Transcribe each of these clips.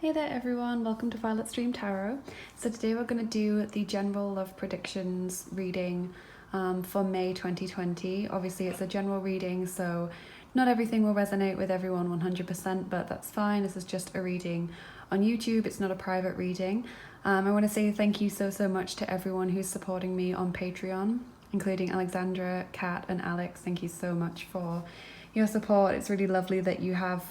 Hey there everyone, welcome to Violet Stream Tarot. So today we're going to do the general love predictions reading for May 2020. Obviously it's a general reading, so not everything will resonate with everyone 100%, but that's fine. This is just a reading on YouTube, it's not a private reading. I want to say thank you so much to everyone who's supporting me on Patreon, including Alexandra, Kat and Alex. Thank you so much for your support. It's really lovely that you have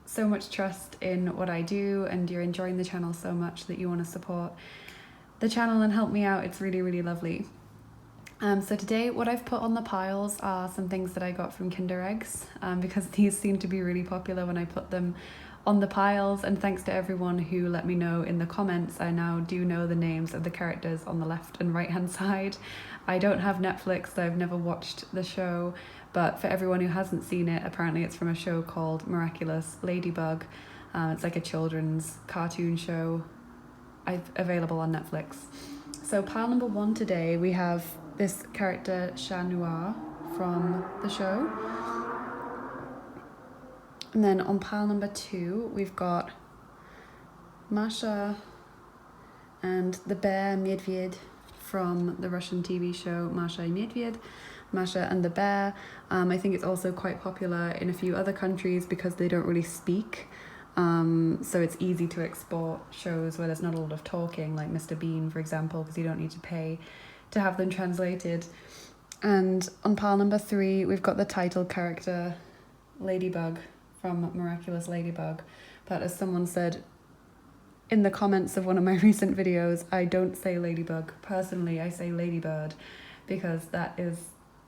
so much trust in what I do and you're enjoying the channel so much that you want to support the channel and help me out. It's really lovely. So today what I've put on the piles are some things that I got from Kinder Eggs, because these seem to be really popular when I put them on the piles, and thanks to everyone who let me know in the comments. I now do know the names of the characters on the left and right hand side. I don't have Netflix, so I've never watched the show, but for everyone who hasn't seen it, apparently it's from a show called Miraculous Ladybug. It's like a children's cartoon show available on Netflix. So pile number 1 today, we have this character Chat Noir from the show. And then on pile number 2, we've got Masha and the bear Medved from the Russian TV show Masha and Medved. Masha and the bear. I think it's also quite popular in a few other countries because they don't really speak. So it's easy to export shows where there's not a lot of talking, like Mr. Bean, for example, because you don't need to pay to have them translated. And on pile number 3, we've got the title character, Ladybug, from Miraculous Ladybug. But as someone said in the comments of one of my recent videos, I don't say ladybug. Personally, I say ladybird, because that is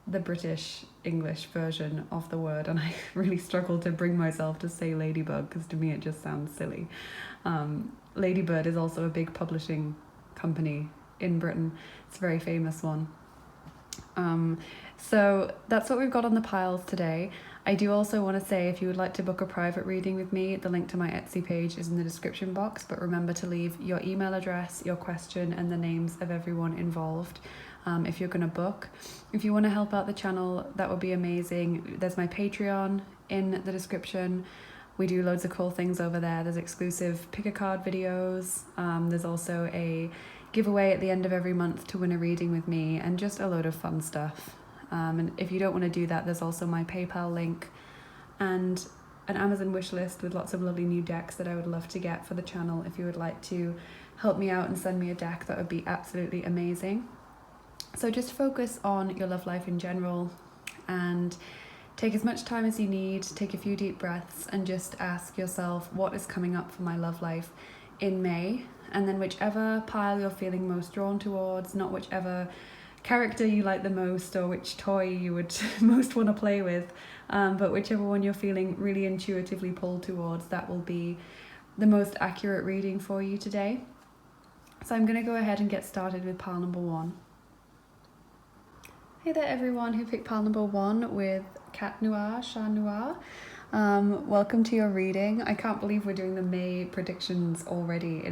the British English version of the word, and I really struggle to bring myself to say ladybug because to me it just sounds silly. Ladybird is also a big publishing company in Britain. It's a very famous one. So that's what we've got on the piles today. I do also want to say, if you would like to book a private reading with me, the link to my Etsy page is in the description box, but remember to leave your email address, your question and the names of everyone involved if you're going to book. If you want to help out the channel, that would be amazing. There's my Patreon in the description. We do loads of cool things over there. There's exclusive pick a card videos. There's also a giveaway at the end of every month to win a reading with me, and just a load of fun stuff. And if you don't want to do that, there's also my PayPal link and an Amazon wish list with lots of lovely new decks that I would love to get for the channel. If you would like to help me out and send me a deck, that would be absolutely amazing. So just focus on your love life in general and take as much time as you need, take a few deep breaths and just ask yourself, what is coming up for my love life in May? And then whichever pile you're feeling most drawn towards, not whichever character you like the most or which toy you would most want to play with, but whichever one you're feeling really intuitively pulled towards, that will be the most accurate reading for you today. So I'm going to go ahead and get started with pile number 1. Hey there everyone who picked pile number 1 with Chat Noir. Welcome to your reading. I can't believe we're doing the May predictions already.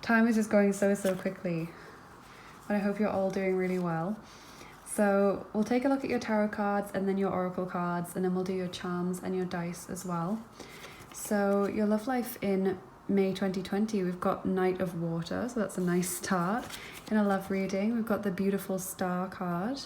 Time is just going so quickly. But I hope you're all doing really well. So we'll take a look at your tarot cards and then your oracle cards, and then we'll do your charms and your dice as well. So your love life in May 2020, we've got Knight of Water, so that's a nice start in a love reading. We've got the beautiful Star card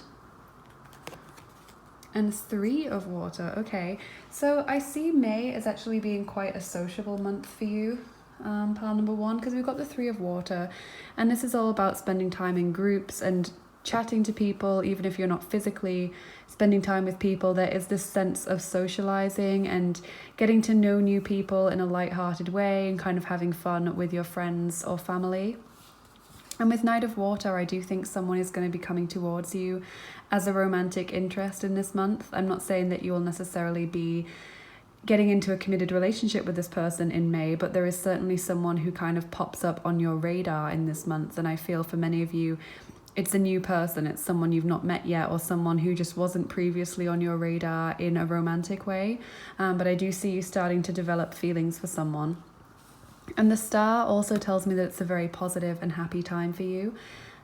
and 3 of Water. Okay, so I see May as actually being quite a sociable month for you, pile number 1, because we've got the 3 of Water, and this is all about spending time in groups and chatting to people. Even if you're not physically spending time with people, there is this sense of socializing and getting to know new people in a light-hearted way and kind of having fun with your friends or family. And with Knight of Water, I do think someone is going to be coming towards you as a romantic interest in this month. I'm not saying that you will necessarily be getting into a committed relationship with this person in May, but there is certainly someone who kind of pops up on your radar in this month. And I feel for many of you, it's a new person. It's someone you've not met yet, or someone who just wasn't previously on your radar in a romantic way. But I do see you starting to develop feelings for someone. And the Star also tells me that it's a very positive and happy time for you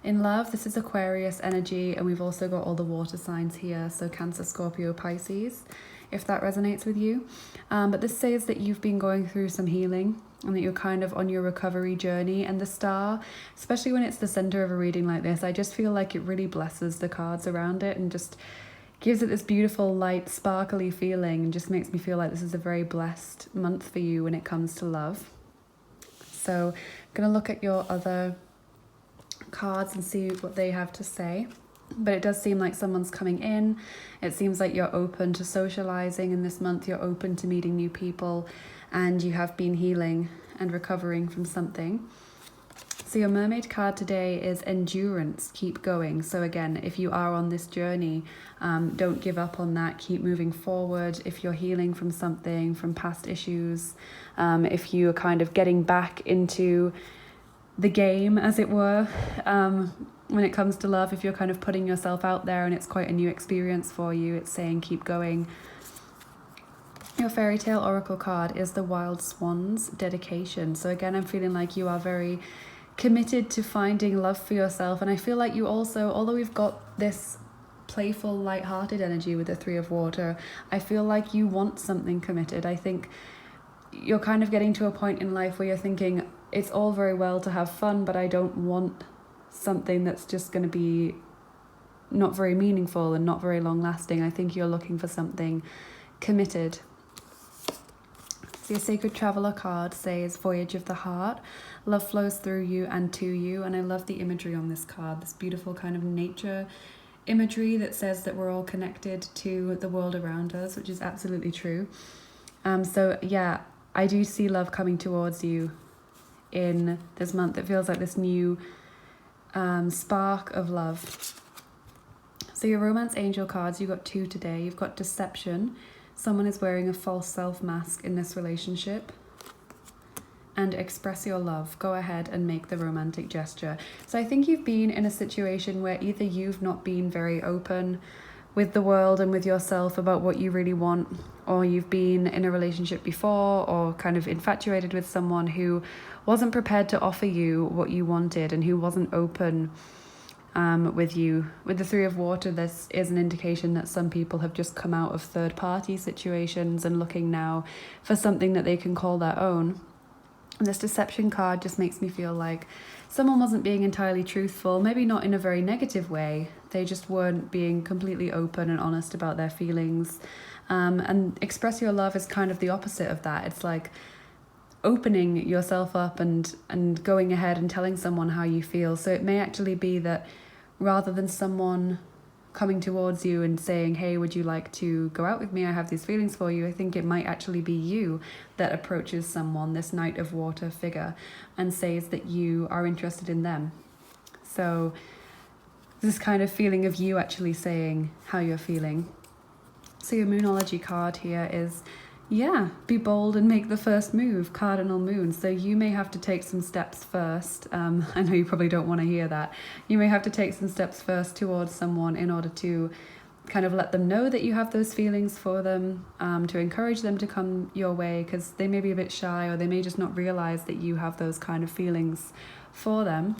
in love. This is Aquarius energy, and we've also got all the water signs here, so Cancer, Scorpio, Pisces. if that resonates with you. But this says that you've been going through some healing and that you're kind of on your recovery journey. And the star, especially when it's the center of a reading like this, I just feel like it really blesses the cards around it and just gives it this beautiful, light, sparkly feeling, and just makes me feel like this is a very blessed month for you when it comes to love. So I'm going to look at your other cards and see what they have to say. But it does seem like someone's coming in. It seems like you're open to socializing in this month. You're open to meeting new people, and you have been healing and recovering from something. So your mermaid card today is endurance, keep going. So again, if you are on this journey, don't give up on that, keep moving forward. If you're healing from something, from past issues, if you are kind of getting back into the game, as it were, when it comes to love, if you're kind of putting yourself out there and it's quite a new experience for you, it's saying keep going. Your Faerytale Oracle card is the Wild Swans, dedication. So again, I'm feeling like you are very committed to finding love for yourself, and I feel like you also, although we've got this playful, light-hearted energy with the Three of Water, I feel like you want something committed. I think you're kind of getting to a point in life where you're thinking, it's all very well to have fun, but I don't want something that's just going to be not very meaningful and not very long lasting. I think you're looking for something committed. So your Sacred Traveler card says Voyage of the Heart. Love flows through you and to you. And I love the imagery on this card, this beautiful kind of nature imagery that says that we're all connected to the world around us, which is absolutely true. So yeah, I do see love coming towards you in this month. It feels like this new spark of love. So your Romance Angel cards, you've got 2 today. You've got Deception. Someone is wearing a false self mask in this relationship. And Express your love. Go ahead and make the romantic gesture. So I think you've been in a situation where either you've not been very open with the world and with yourself about what you really want, or you've been in a relationship before or kind of infatuated with someone who wasn't prepared to offer you what you wanted and who wasn't open with you. With the Three of Water, this is an indication that some people have just come out of third-party situations and looking now for something that they can call their own. And this Deception card just makes me feel like someone wasn't being entirely truthful, maybe not in a very negative way. They just weren't being completely open and honest about their feelings. And Express your love is kind of the opposite of that. It's like opening yourself up and going ahead and telling someone how you feel. So it may actually be that rather than someone coming towards you and saying, hey, would you like to go out with me? I have these feelings for you. I think it might actually be you that approaches someone, this Knight of Water figure, and says that you are interested in them. So this kind of feeling of you actually saying how you're feeling. So your Moonology card here is, be bold and make the first move, Cardinal Moon. So you may have to take some steps first. I know you probably don't want to hear that. You may have to take some steps first towards someone in order to kind of let them know that you have those feelings for them, to encourage them to come your way, because they may be a bit shy or they may just not realize that you have those kind of feelings for them.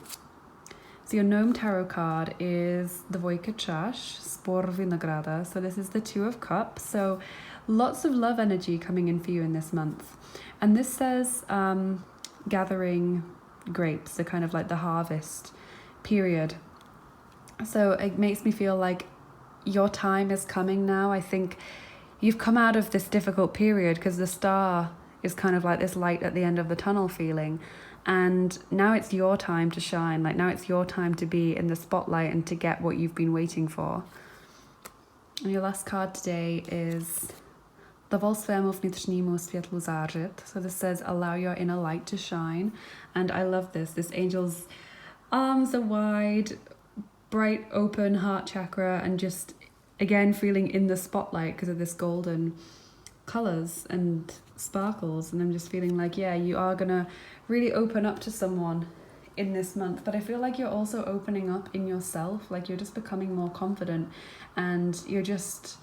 So your Gnome Tarot card is the Dvojka Čaš, Spor Vinograda. So this is the Two of Cups. So lots of love energy coming in for you in this month. And this says gathering grapes, so kind of like the harvest period. So it makes me feel like your time is coming now. I think you've come out of this difficult period because the star is kind of like this light at the end of the tunnel feeling. And now it's your time to shine. Like now it's your time to be in the spotlight and to get what you've been waiting for. And your last card today is Dovol svému vnitřnímu světlu zářit. So this says, allow your inner light to shine. And I love this. This angel's arms are wide, bright, open heart chakra, and just, again, feeling in the spotlight because of this golden colors and sparkles. And I'm just feeling like, you are going to really open up to someone in this month. But I feel like you're also opening up in yourself. Like you're just becoming more confident and you're just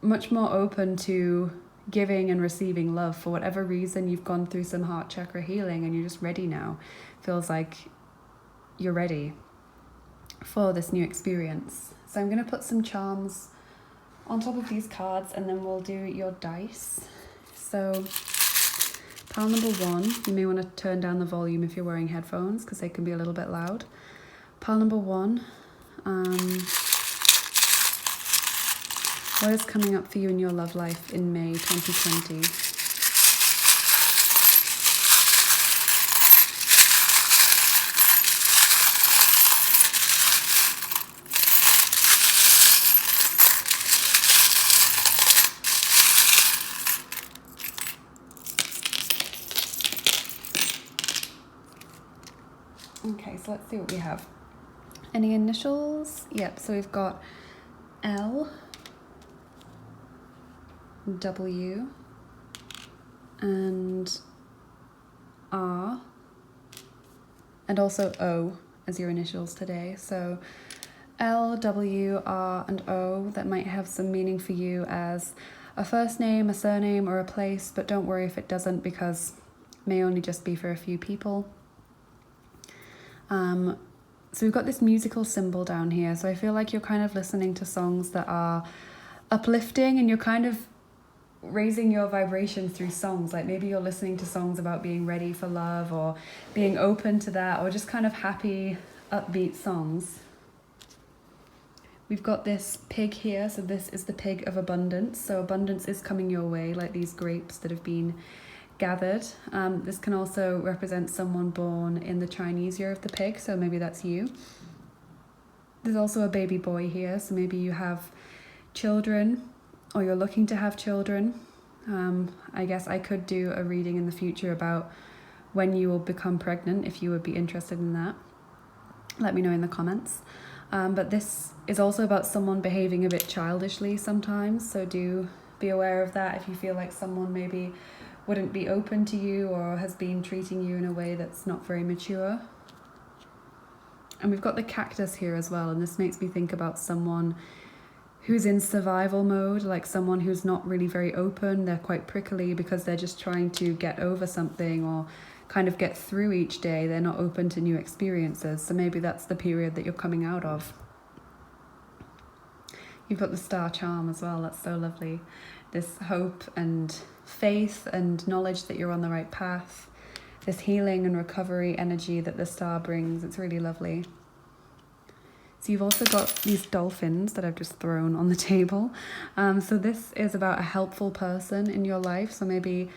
much more open to giving and receiving love. For whatever reason, you've gone through some heart chakra healing and you're just ready now. Feels like you're ready for this new experience. So I'm going to put some charms on top of these cards, and then we'll do your dice. So pile number 1, you may want to turn down the volume if you're wearing headphones because they can be a little bit loud. Pile number 1, what is coming up for you in your love life in May 2020? Okay, so let's see what we have. Any initials? Yep, so we've got L, W, and R, and also O as your initials today. So L, W, R, and O, that might have some meaning for you as a first name, a surname, or a place, but don't worry if it doesn't, because it may only just be for a few people. So we've got this musical symbol down here, so I feel like you're kind of listening to songs that are uplifting, and you're kind of raising your vibration through songs. Like maybe you're listening to songs about being ready for love or being open to that, or just kind of happy, upbeat songs. We've got this pig here, so this is the pig of abundance. So abundance is coming your way, like these grapes that have been gathered. This can also represent someone born in the Chinese year of the pig, so maybe that's you. There's also a baby boy here, so maybe you have children or you're looking to have children. I guess I could do a reading in the future about when you will become pregnant if you would be interested in that. Let me know in the comments. But this is also about someone behaving a bit childishly sometimes, so do be aware of that if you feel like someone maybe wouldn't be open to you or has been treating you in a way that's not very mature. And we've got the cactus here as well, and this makes me think about someone who's in survival mode, like someone who's not really very open. They're quite prickly because they're just trying to get over something or kind of get through each day. They're not open to new experiences, so maybe that's the period that you're coming out of. You've got the star charm as well, that's so lovely. This hope and faith and knowledge that you're on the right path. This healing and recovery energy that the star brings, it's really lovely. So you've also got these dolphins that I've just thrown on the table. So this is about a helpful person in your life. So maybe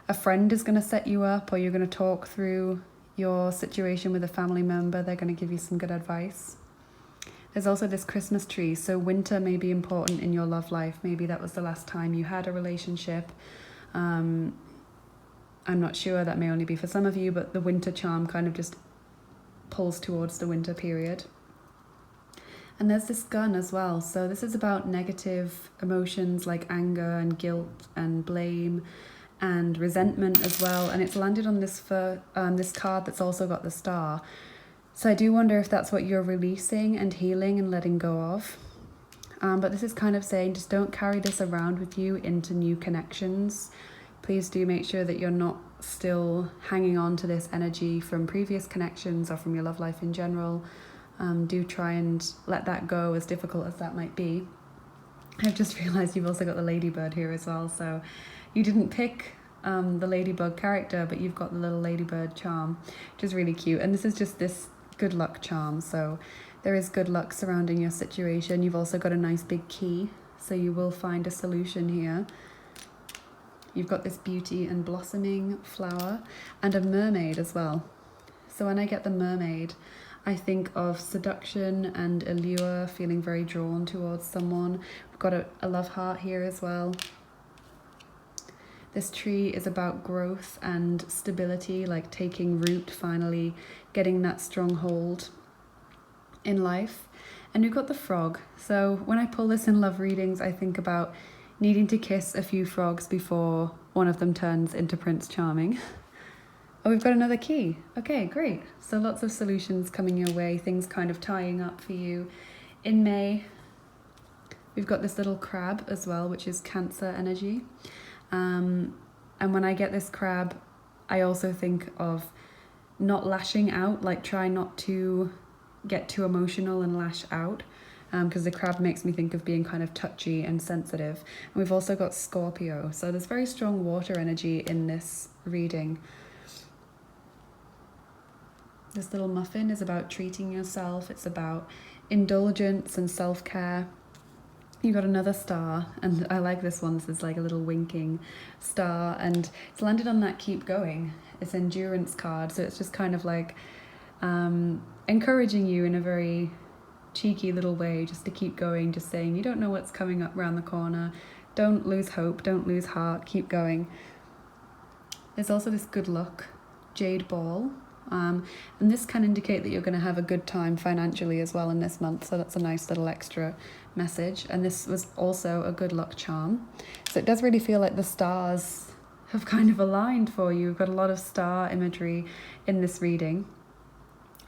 a friend is going to set you up, or you're going to talk through your situation with a family member. They're going to give you some good advice. There's also this Christmas tree. So winter may be important in your love life. Maybe that was the last time you had a relationship. I'm not sure, that may only be for some of you, but the winter charm kind of just pulls towards the winter period. And there's this gun as well. So this is about negative emotions like anger and guilt and blame and resentment as well. And it's landed on this card that's also got the star. So I do wonder if that's what you're releasing and healing and letting go of. But this is kind of saying just don't carry this around with you into new connections. Please do make sure that you're not still hanging on to this energy from previous connections or from your love life in general. Do try and let that go, as difficult as that might be. I've just realised you've also got the ladybird here as well. So you didn't pick the ladybug character, but you've got the little ladybird charm, which is really cute. And this is just this good luck charm. So there is good luck surrounding your situation. You've also got a nice big key, so you will find a solution here. You've got this beauty and blossoming flower and a mermaid as well. So when I get the mermaid, I think of seduction and allure, feeling very drawn towards someone. We've got a love heart here as well. This tree is about growth and stability, like taking root, finally getting that strong hold in life. And we've got the frog. So when I pull this in love readings, I think about needing to kiss a few frogs before one of them turns into Prince Charming. Oh, we've got another key. Okay, great. So lots of solutions coming your way, things kind of tying up for you. In May, we've got this little crab as well, which is Cancer energy. And when I get this crab, I also think of not lashing out, like try not to get too emotional and lash out. because the crab makes me think of being kind of touchy and sensitive. And we've also got Scorpio, so there's very strong water energy in this reading. This little muffin is about treating yourself. It's about indulgence and self-care. You got another star, and I like this one. This is like a little winking star, and it's landed on that keep going. It's endurance card, so it's just kind of like encouraging you in a very cheeky little way just to keep going, just saying you don't know what's coming up around the corner. Don't lose hope, don't lose heart, keep going. There's also this good luck jade ball. And this can indicate that you're going to have a good time financially as well in this month, so that's a nice little extra message. And this was also a good luck charm, so it does really feel like the stars have kind of aligned for you. We've got a lot of star imagery in this reading,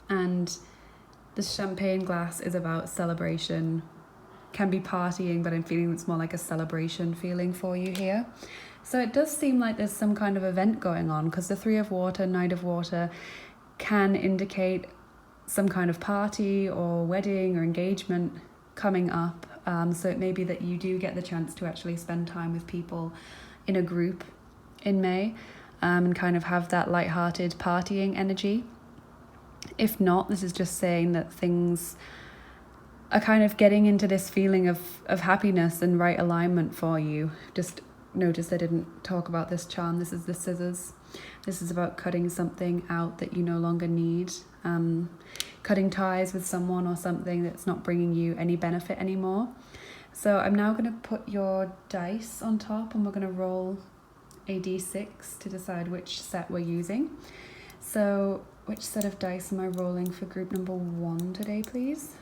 and the champagne glass is about celebration, can be partying, but I'm feeling it's more like a celebration feeling for you here. So it does seem like there's some kind of event going on, because the Three of Water, Knight of Water can indicate some kind of party or wedding or engagement coming up. So it may be that you do get the chance to actually spend time with people in a group in May, and kind of have that lighthearted partying energy. If not, this is just saying that things are kind of getting into this feeling of happiness and right alignment for you. Just notice I didn't talk about this charm. This is the scissors. This is about cutting something out that you no longer need, cutting ties with someone or something that's not bringing you any benefit anymore. So I'm now going to put your dice on top, and we're going to roll a d6 to decide which set we're using. So which set of dice am I rolling for group number 1 today, please?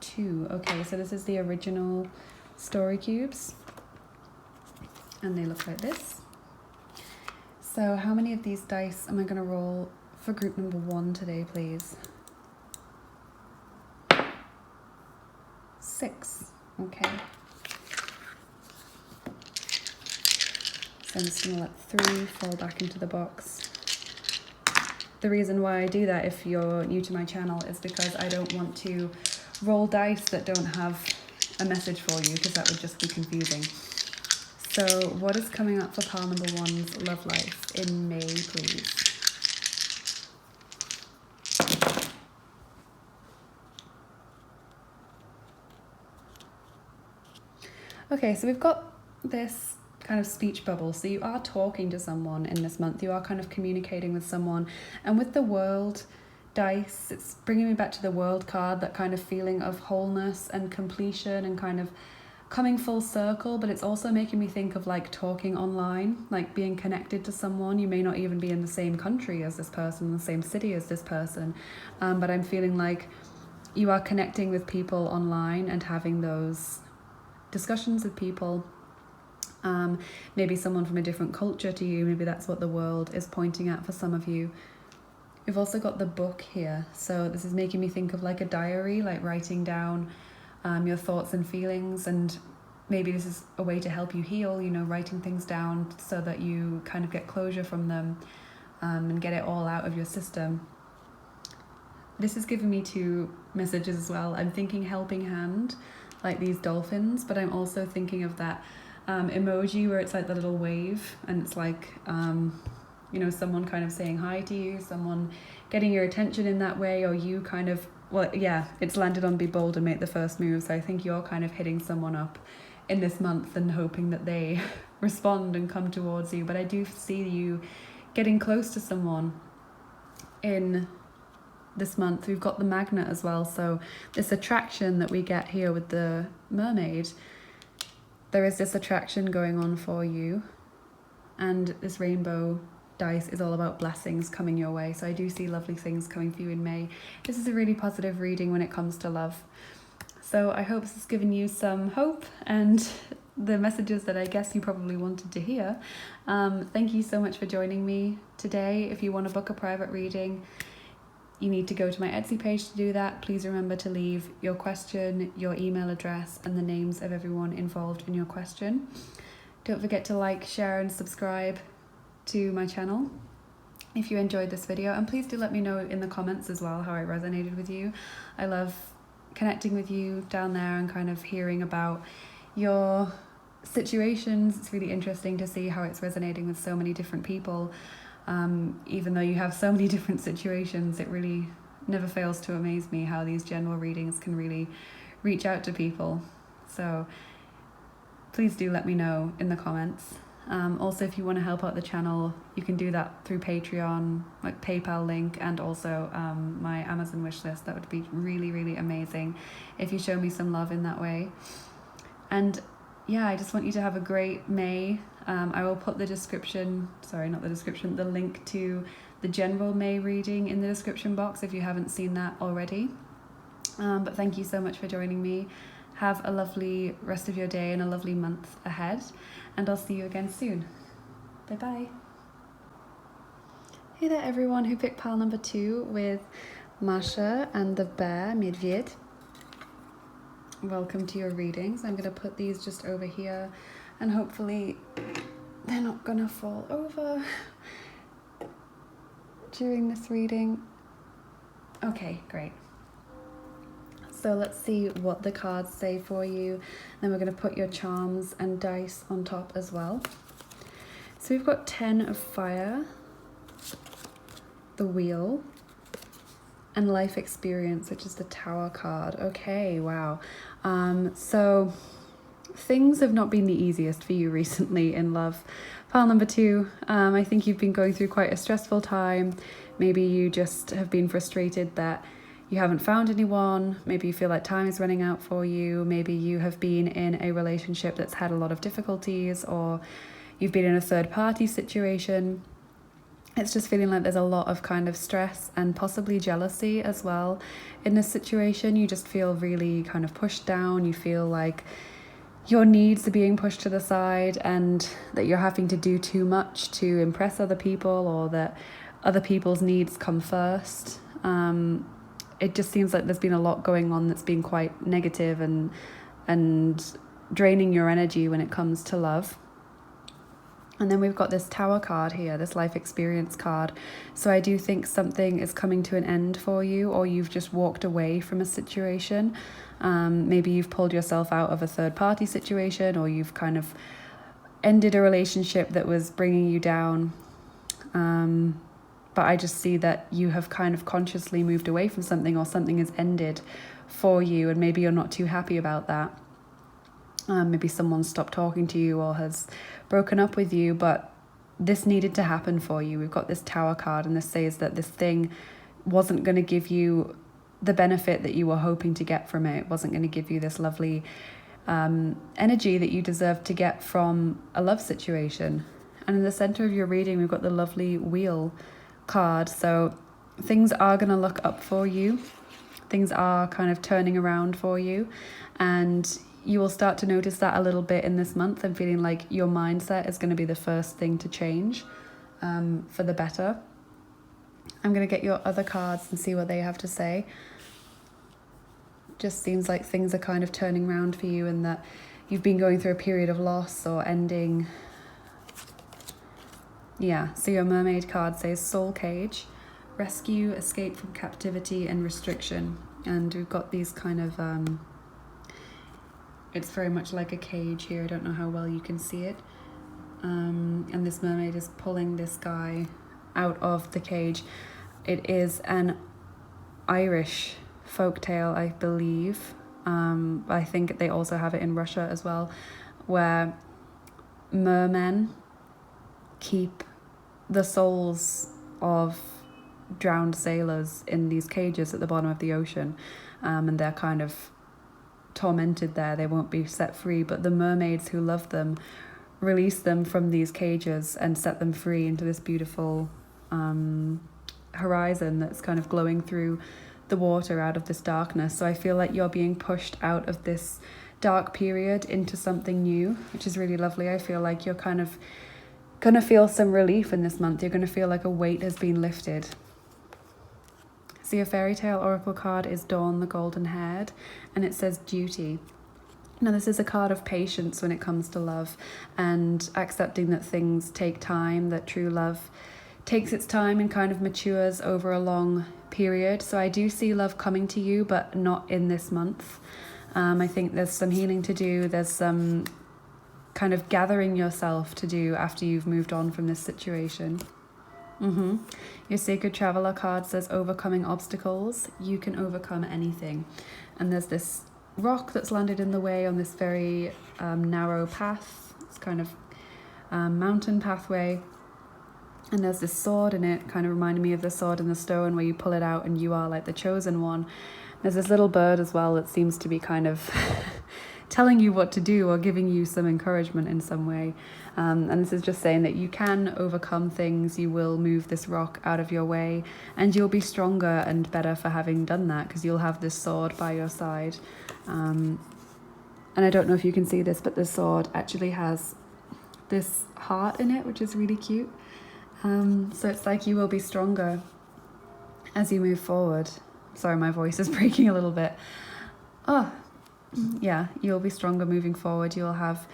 2. Okay, so this is the original story cubes, and they look like this. So how many of these dice am I going to roll for group number 1 today, please? 6. Okay. So I'm just going to let 3 fall back into the box. The reason why I do that, if you're new to my channel, is because I don't want to roll dice that don't have a message for you, because that would just be confusing. So what is coming up for pile number 1's love life in May, please? Okay, so we've got this kind of speech bubble. So you are talking to someone in this month. You are kind of communicating with someone. And with the World dice, it's bringing me back to the World card, that kind of feeling of wholeness and completion and kind of coming full circle. But it's also making me think of like talking online, like being connected to someone. You may not even be in the same country as this person, the same city as this person, but I'm feeling like you are connecting with people online and having those discussions with people. Maybe someone from a different culture to you. Maybe that's what the World is pointing at for some of you. We've also got the Book here, so this is making me think of like a diary, like writing down your thoughts and feelings, and maybe this is a way to help you heal, you know, writing things down so that you kind of get closure from them, and get it all out of your system. This is giving me 2 messages as well. I'm thinking helping hand, like these dolphins, but I'm also thinking of that emoji where it's like the little wave, and it's like you know, someone kind of saying hi to you, someone getting your attention in that way, or you kind of, well, yeah, it's landed on be bold and make the first move. So I think you're kind of hitting someone up in this month and hoping that they respond and come towards you. But I do see you getting close to someone in this month. We've got the magnet as well, so this attraction that we get here with the mermaid, there is this attraction going on for you, and this rainbow dice is all about blessings coming your way. So I do see lovely things coming for you in May. This is a really positive reading when it comes to love. So I hope this has given you some hope and the messages that I guess you probably wanted to hear. Thank you so much for joining me today. If you want to book a private reading, you need to go to my Etsy page to do that. Please remember to leave your question, your email address, and the names of everyone involved in your question. Don't forget to like, share, and subscribe to my channel. if you enjoyed this video, and please do let me know in the comments as well how it resonated with you. I love connecting with you down there and kind of hearing about your situations. It's really interesting to see how it's resonating with so many different people. Even though you have so many different situations, it really never fails to amaze me how these general readings can really reach out to people. So please do let me know in the comments. Also, if you want to help out the channel, you can do that through Patreon, like PayPal link, and also my Amazon wishlist. That would be really, really amazing if you show me some love in that way. And yeah, I just want you to have a great May. I will put the the link to the general May reading in the description box if you haven't seen that already. But thank you so much for joining me. Have a lovely rest of your day and a lovely month ahead, and I'll see you again soon. Bye bye. Hey there everyone who picked pile number 2 with Masha and the bear, Medved. Welcome to your readings. I'm going to put these just over here and hopefully they're not going to fall over during this reading. Okay, great. So let's see what the cards say for you. Then we're going to put your charms and dice on top as well. So we've got 10 of fire, the wheel, and life experience, which is the Tower card. Okay, wow. So things have not been the easiest for you recently in love. Pile number 2, I think you've been going through quite a stressful time. Maybe you just have been frustrated that you haven't found anyone. Maybe you feel like time is running out for you. Maybe you have been in a relationship that's had a lot of difficulties, or you've been in a third party situation. It's just feeling like there's a lot of kind of stress and possibly jealousy as well in this situation. You just feel really kind of pushed down. You feel like your needs are being pushed to the side and that you're having to do too much to impress other people, or that other people's needs come first. It just seems like there's been a lot going on that's been quite negative and draining your energy when it comes to love. And then we've got this Tower card here, this life experience card. So I do think something is coming to an end for you, or you've just walked away from a situation. Maybe you've pulled yourself out of a third party situation, or you've kind of ended a relationship that was bringing you down. But I just see that you have kind of consciously moved away from something, or something has ended for you, and maybe you're not too happy about that. Maybe someone stopped talking to you or has broken up with you, but this needed to happen for you. We've got this Tower card, and this says that this thing wasn't going to give you the benefit that you were hoping to get from it. It wasn't going to give you this lovely energy that you deserve to get from a love situation. And in the center of your reading, we've got the lovely wheel card. So things are going to look up for you. Things are kind of turning around for you, and you will start to notice that a little bit in this month, and feeling like your mindset is going to be the first thing to change for the better. I'm going to get your other cards and see what they have to say. Just seems like things are kind of turning around for you, and that you've been going through a period of loss or ending. Yeah, so your mermaid card says soul cage, rescue, escape from captivity and restriction. And we've got these kind of, it's very much like a cage here. I don't know how well you can see it. And this mermaid is pulling this guy out of the cage. It is an Irish folktale, I believe. I think they also have it in Russia as well, where mermen keep the souls of drowned sailors in these cages at the bottom of the ocean, and they're kind of tormented there. They won't be set free, but the mermaids who love them release them from these cages and set them free into this beautiful horizon that's kind of glowing through the water out of this darkness. So I feel like you're being pushed out of this dark period into something new, which is really lovely. I feel like you're kind of gonna feel some relief in this month. You're gonna feel like a weight has been lifted. So your Faerytale Oracle card is Dawn the Golden Haired, and it says duty. Now this is a card of patience when it comes to love, and accepting that things take time, that true love takes its time and kind of matures over a long period. So I do see love coming to you, but not in this month. I think there's some healing to do. There's some kind of gathering yourself to do after you've moved on from this situation. Your Sacred Traveler card says overcoming obstacles. You can overcome anything. And there's this rock that's landed in the way on this very narrow path. It's kind of mountain pathway. And there's this sword in it, kind of reminding me of the sword in the stone, where you pull it out and you are like the chosen one. There's this little bird as well that seems to be kind of telling you what to do or giving you some encouragement in some way. And this is just saying that you can overcome things. You will move this rock out of your way, and you'll be stronger and better for having done that, because you'll have this sword by your side. And I don't know if you can see this, but the sword actually has this heart in it, which is really cute. So it's like you will be stronger as you move forward. Sorry, my voice is breaking a little bit. Oh, yeah, you'll be stronger moving forward. You'll have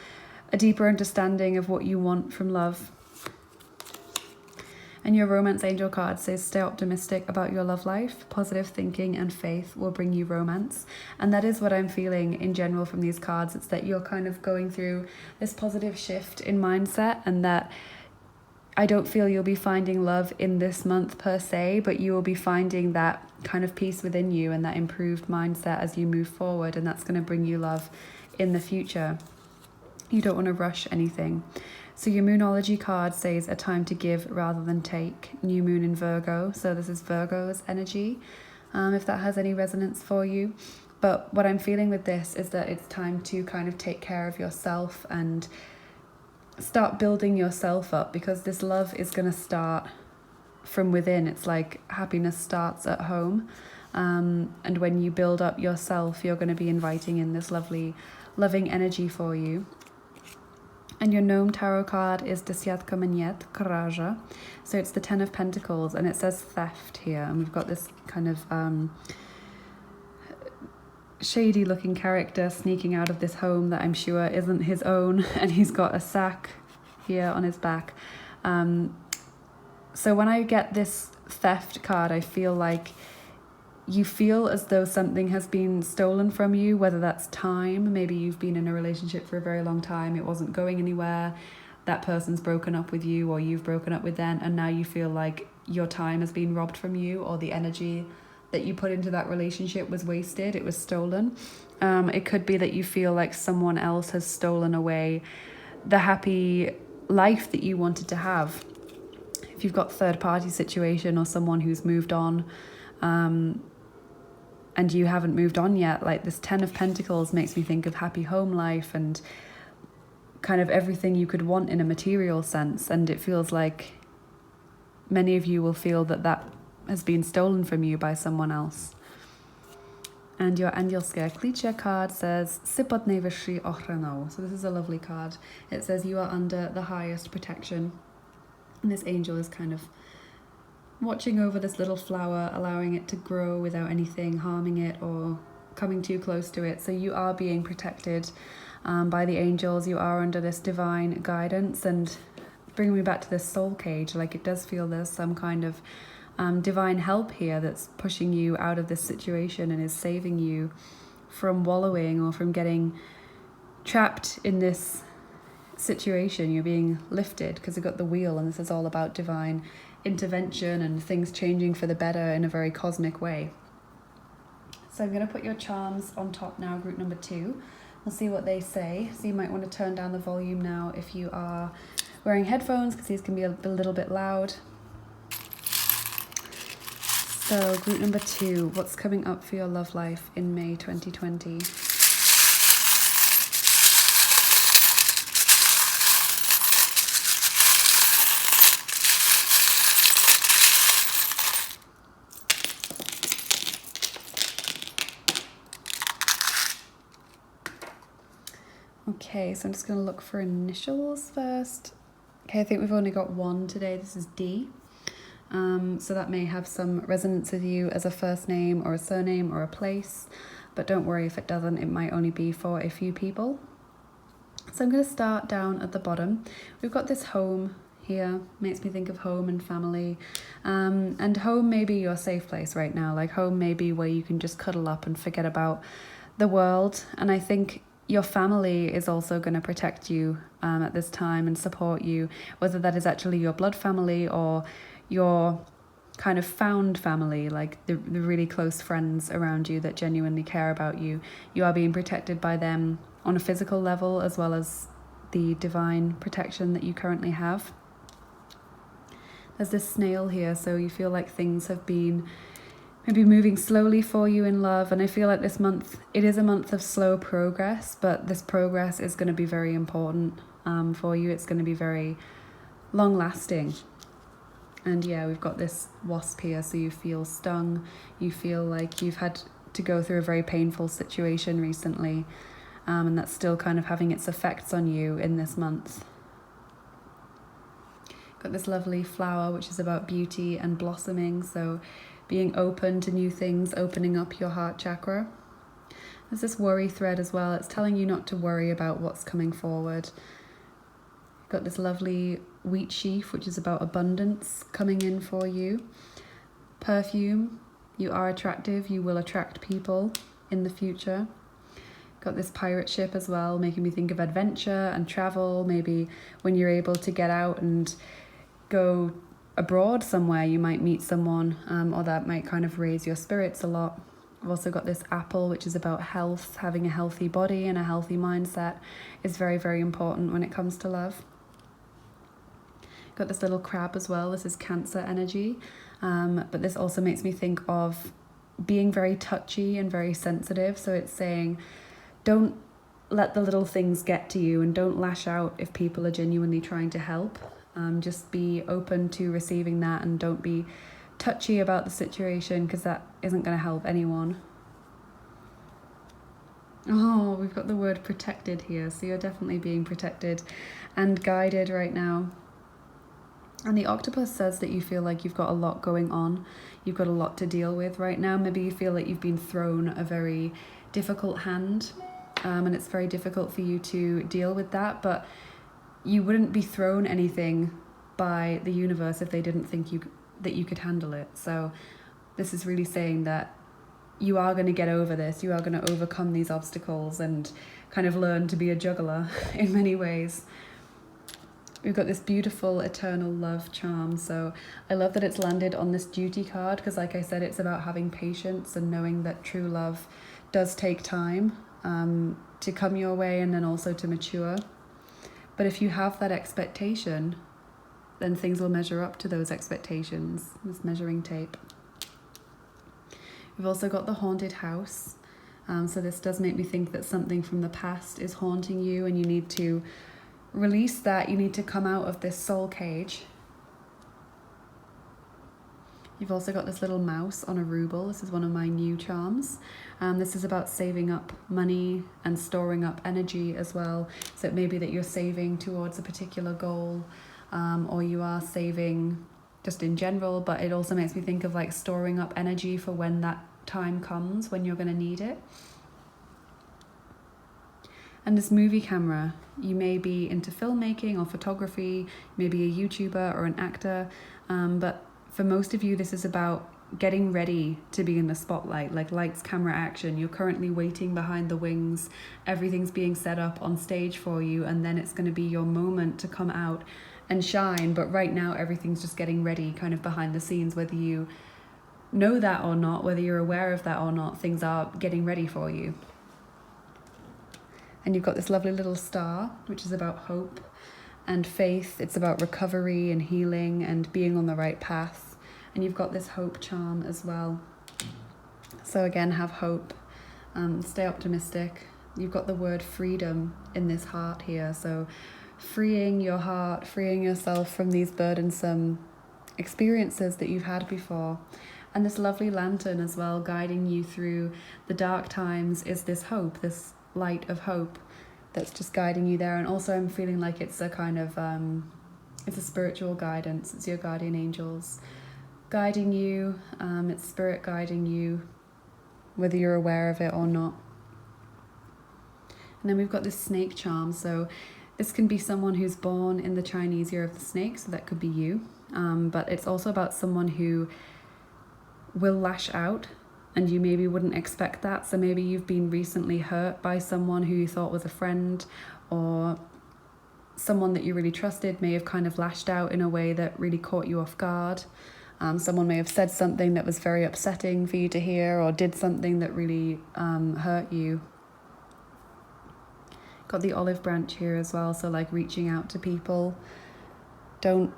a deeper understanding of what you want from love. And your romance angel card says stay optimistic about your love life. Positive thinking and faith will bring you romance. And that is what I'm feeling in general from these cards. It's that you're kind of going through this positive shift in mindset, and that I don't feel you'll be finding love in this month per se, but you will be finding that kind of peace within you and that improved mindset as you move forward, and that's going to bring you love in the future. You don't want to rush anything. So your Moonology card says a time to give rather than take. New moon in Virgo, so this is Virgo's energy, if that has any resonance for you. But what I'm feeling with this is that it's time to kind of take care of yourself and start building yourself up, because this love is going to start from within. It's like happiness starts at home, and when you build up yourself, you're going to be inviting in this lovely loving energy for you. And your Gnome tarot card is Desyatka Manyet Karaja, so it's the 10 of Pentacles, and it says theft here, and we've got this kind of shady looking character sneaking out of this home that I'm sure isn't his own, and he's got a sack here on his back. So when I get this theft card, I feel like you feel as though something has been stolen from you, whether that's time. Maybe you've been in a relationship for a very long time, it wasn't going anywhere, that person's broken up with you, or you've broken up with them, and now you feel like your time has been robbed from you, or the energy that you put into that relationship was wasted, it was stolen. It could be that you feel like someone else has stolen away the happy life that you wanted to have. If you've got third-party situation or someone who's moved on, and you haven't moved on yet, like this 10 of Pentacles makes me think of happy home life and kind of everything you could want in a material sense. And it feels like many of you will feel that that has been stolen from you by someone else. And your Andělské Klíče card says Jsi pod nejvyšší ochranou. So this is a lovely card. It says you are under the highest protection. And this angel is kind of watching over this little flower, allowing it to grow without anything harming it or coming too close to it. So you are being protected by the angels. You are under this divine guidance. And bringing me back to this soul cage, like it does feel there's some kind of divine help here that's pushing you out of this situation and is saving you from wallowing or from getting trapped in this situation. You're being lifted because you've got the wheel, and this is all about divine intervention and things changing for the better in a very cosmic way. So I'm going to put your charms on top now, group number 2. We'll see what they say. So you might want to turn down the volume now if you are wearing headphones, because these can be a little bit loud. So group number 2, what's coming up for your love life in May 2020? Okay, so I'm just going to look for initials first. Okay, I think we've only got one today. This is D. So that may have some resonance with you as a first name or a surname or a place, but don't worry if it doesn't. It might only be for a few people. So I'm going to start down at the bottom. We've got this home here. Makes me think of home and family. And home may be your safe place right now. Like home may be where you can just cuddle up and forget about the world. And I think your family is also going to protect you at this time and support you, whether that is actually your blood family or your kind of found family, like the really close friends around you that genuinely care about you. You are being protected by them on a physical level as well as the divine protection that you currently have. There's this snail here, so you feel like things have been maybe moving slowly for you in love, and I feel like this month, it is a month of slow progress, but this progress is going to be very important for you. It's going to be very long lasting. And yeah, we've got this wasp here, so you feel stung, you feel like you've had to go through a very painful situation recently, and that's still kind of having its effects on you in this month. Got this lovely flower which is about beauty and blossoming, so being open to new things, opening up your heart chakra. There's this worry thread as well. It's telling you not to worry about what's coming forward. Got this lovely wheat sheaf which is about abundance coming in for you. Perfume, you are attractive, you will attract people in the future. Got this pirate ship as well, making me think of adventure and travel. Maybe when you're able to get out and go abroad somewhere, you might meet someone, or that might kind of raise your spirits a lot. I've also got this apple, which is about health. Having a healthy body and a healthy mindset is very, very important when it comes to love. Got this little crab as well. This is Cancer energy, but this also makes me think of being very touchy and very sensitive. So it's saying, don't let the little things get to you, and don't lash out if people are genuinely trying to help. Just be open to receiving that, and don't be touchy about the situation, because that isn't going to help anyone. Oh, we've got the word protected here, so you're definitely being protected and guided right now. And the octopus says that you feel like you've got a lot going on, you've got a lot to deal with right now. Maybe you feel like you've been thrown a very difficult hand, and it's very difficult for you to deal with that, but you wouldn't be thrown anything by the universe if they didn't think that you could handle it. So this is really saying that you are going to get over this, you are going to overcome these obstacles and kind of learn to be a juggler in many ways. We've got this beautiful eternal love charm, so I love that it's landed on this duty card, because like I said, it's about having patience and knowing that true love does take time to come your way, and then also to mature. But if you have that expectation, then things will measure up to those expectations. This measuring tape. We've also got the haunted house. So this does make me think that something from the past is haunting you, and you need to release that. You need to come out of this soul cage. You've also got this little mouse on a ruble. This is one of my new charms. This is about saving up money and storing up energy as well. So it may be that you're saving towards a particular goal, or you are saving just in general, but it also makes me think of like storing up energy for when that time comes, when you're going to need it. And this movie camera, you may be into filmmaking or photography, maybe a YouTuber or an actor, but for most of you, this is about getting ready to be in the spotlight, like lights, camera, action. You're currently waiting behind the wings. Everything's being set up on stage for you, and then it's going to be your moment to come out and shine. But right now, everything's just getting ready kind of behind the scenes, whether you know that or not, whether you're aware of that or not, things are getting ready for you. And you've got this lovely little star, which is about hope and faith. It's about recovery and healing and being on the right path. And you've got this hope charm as well. So again, have hope, stay optimistic. You've got the word freedom in this heart here. So freeing your heart, freeing yourself from these burdensome experiences that you've had before. And this lovely lantern as well, guiding you through the dark times, is this hope, this light of hope that's just guiding you there. And also I'm feeling like it's a kind of it's a spiritual guidance. It's your guardian angels guiding you, it's spirit guiding you, whether you're aware of it or not. And then we've got this snake charm. So This can be someone who's born in the Chinese year of the snake, so that could be you. But it's also about someone who will lash out, and you maybe wouldn't expect that. So maybe you've been recently hurt by someone who you thought was a friend, or someone that you really trusted may have kind of lashed out in a way that really caught you off guard. Someone may have said something that was very upsetting for you to hear, or did something that really hurt you. Got the olive branch here as well, so like reaching out to people. Don't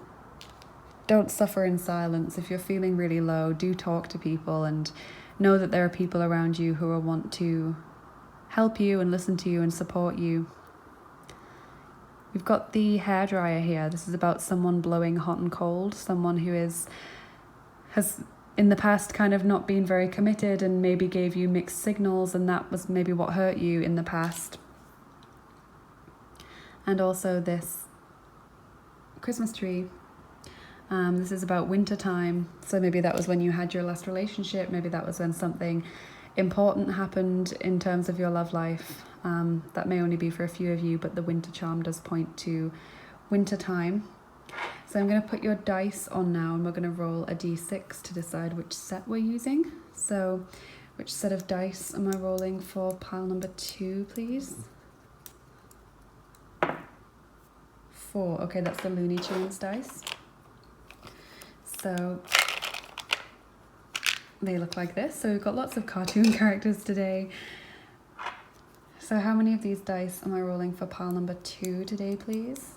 suffer in silence. If you're feeling really low, do talk to people, and know that there are people around you who will want to help you and listen to you and support you. We've got the hairdryer here. This is about someone blowing hot and cold, someone who has in the past kind of not been very committed and maybe gave you mixed signals, and that was maybe what hurt you in the past. And also this Christmas tree. This is about winter time. So maybe that was when you had your last relationship. Maybe that was when something important happened in terms of your love life. That may only be for a few of you, but the winter charm does point to winter time. So I'm going to put your dice on now, and we're going to roll a d6 to decide which set we're using. So which set of dice am I rolling for pile number 2, please? 4. Okay, that's the Looney Tunes dice. So they look like this. So we've got lots of cartoon characters today. So how many of these dice am I rolling for pile number 2 today, please?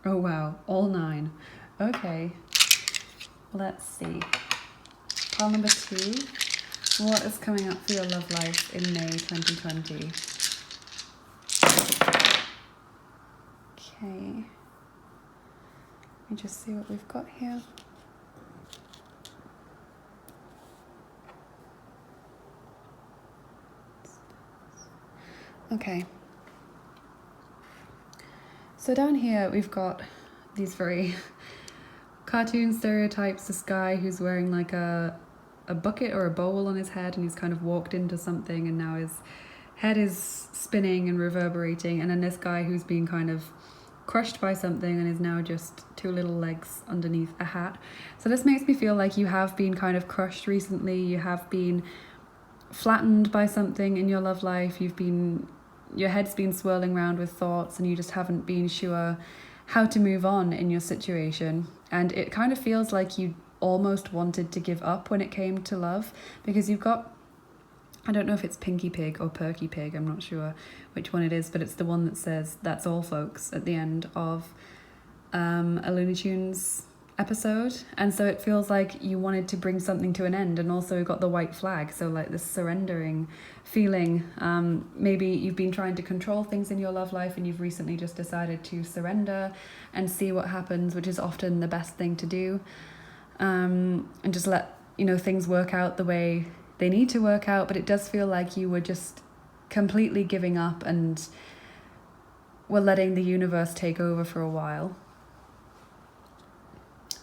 Oh wow, all 9. Okay, let's see. Pile number 2. What is coming up for your love life in May 2020? Okay. Let me just see what we've got here. Okay. So down here we've got these very cartoon stereotypes. This guy who's wearing like a bucket or a bowl on his head, and he's kind of walked into something and now his head is spinning and reverberating, and then this guy who's been kind of crushed by something and is now just 2 little legs underneath a hat. So this makes me feel like you have been kind of crushed recently. You have been flattened by something in your love life. Your head's been swirling around with thoughts, and you just haven't been sure how to move on in your situation. And it kind of feels like you almost wanted to give up when it came to love, because you've got, I don't know if it's Pinky Pig or Perky Pig, I'm not sure which one it is, but it's the one that says "that's all folks" at the end of a Looney Tunes episode. And so it feels like you wanted to bring something to an end, and also we've got the white flag, so like this surrendering feeling. Maybe you've been trying to control things in your love life, and you've recently just decided to surrender and see what happens, which is often the best thing to do. And just let things work out the way they need to work out. But it does feel like you were just completely giving up and were letting the universe take over for a while.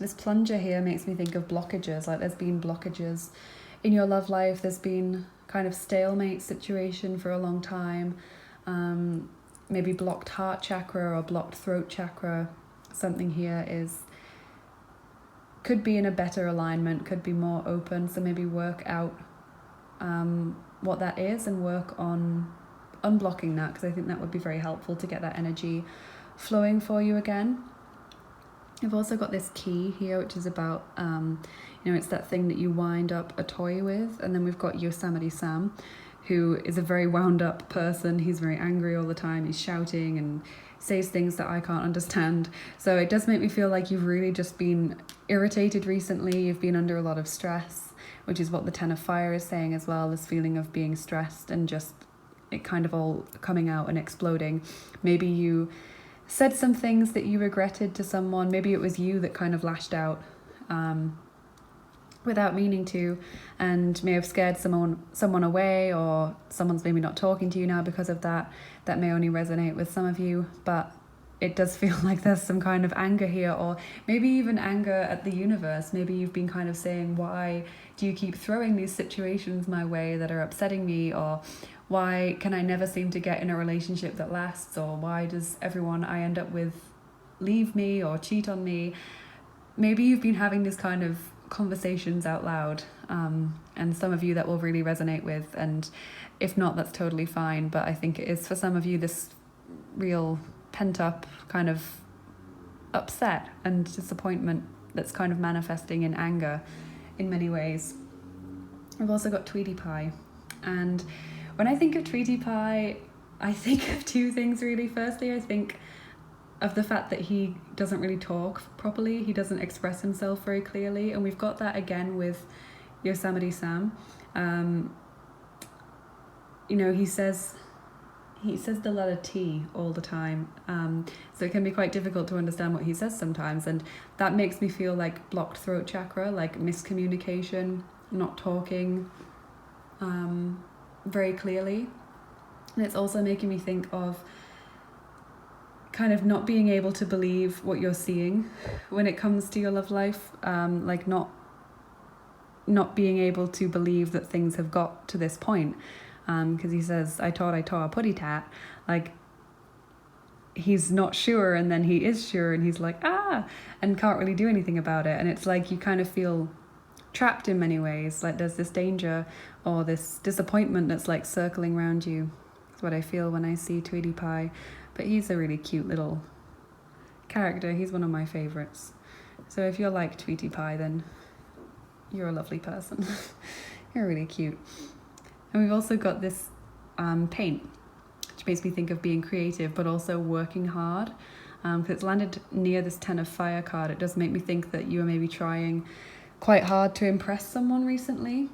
This plunger here makes me think of blockages, like there's been blockages in your love life. There's been kind of stalemate situation for a long time. Maybe blocked heart chakra or blocked throat chakra. Something here could be in a better alignment, could be more open. So maybe work out what that is and work on unblocking that, because I think that would be very helpful to get that energy flowing for you again. I've also got this key here, which is about, it's that thing that you wind up a toy with. And then we've got Yosemite Sam, who is a very wound up person. He's very angry all the time. He's shouting and says things that I can't understand. So it does make me feel like you've really just been irritated recently. You've been under a lot of stress, which is what the Ten of Fire is saying as well, this feeling of being stressed and just it kind of all coming out and exploding. Maybe you said some things that you regretted to someone. Maybe it was you that kind of lashed out without meaning to, and may have scared someone away, or someone's maybe not talking to you now because of that. That may only resonate with some of you, but it does feel like there's some kind of anger here, or maybe even anger at the universe. Maybe you've been kind of saying, why do you keep throwing these situations my way that are upsetting me? Or why can I never seem to get in a relationship that lasts? Or why does everyone I end up with leave me or cheat on me? Maybe you've been having this kind of conversations out loud, and some of you that will really resonate with, and if not, that's totally fine. But I think it is for some of you this real pent up kind of upset and disappointment that's kind of manifesting in anger in many ways. I've also got Tweety Pie, and when I think of Tweety Pie, I think of two things really. Firstly, I think of the fact that he doesn't really talk properly, he doesn't express himself very clearly, and we've got that again with Yosemite Sam. You know, he says the letter T all the time, so it can be quite difficult to understand what he says sometimes, and that makes me feel like blocked throat chakra, like miscommunication, not talking very clearly. And it's also making me think of kind of not being able to believe what you're seeing when it comes to your love life, like not being able to believe that things have got to this point. Because he says, I taught a putty tat, like he's not sure, and then he is sure, and he's like, and can't really do anything about it. And it's like you kind of feel trapped in many ways, like there's this danger or this disappointment that's like circling around you. That's what I feel when I see Tweety Pie. But he's a really cute little character. He's one of my favorites. So if you're like Tweety Pie, then you're a lovely person. You're really cute. And we've also got this paint, which makes me think of being creative, but also working hard. Because it's landed near this 10 of Fire card. It does make me think that you are maybe trying quite hard to impress someone recently.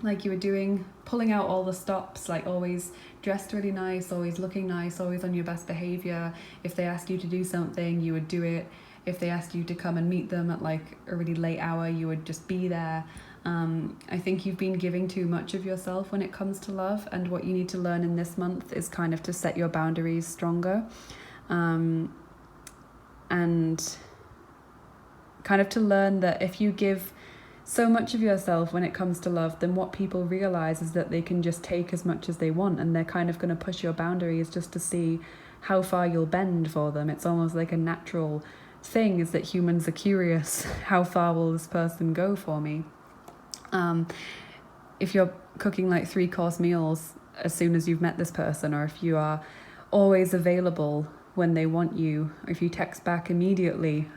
Like you were pulling out all the stops, like always dressed really nice, always looking nice, always on your best behavior. If they asked you to do something, you would do it. If they asked you to come and meet them at like a really late hour, you would just be there. I think you've been giving too much of yourself when it comes to love, and what you need to learn in this month is kind of to set your boundaries stronger, and kind of to learn that if you give so much of yourself when it comes to love, then what people realize is that they can just take as much as they want, and they're kind of going to push your boundaries just to see how far you'll bend for them. It's almost like a natural thing, is that humans are curious, how far will this person go for me? If you're cooking like 3-course meals as soon as you've met this person, or if you are always available when they want you, or if you text back immediately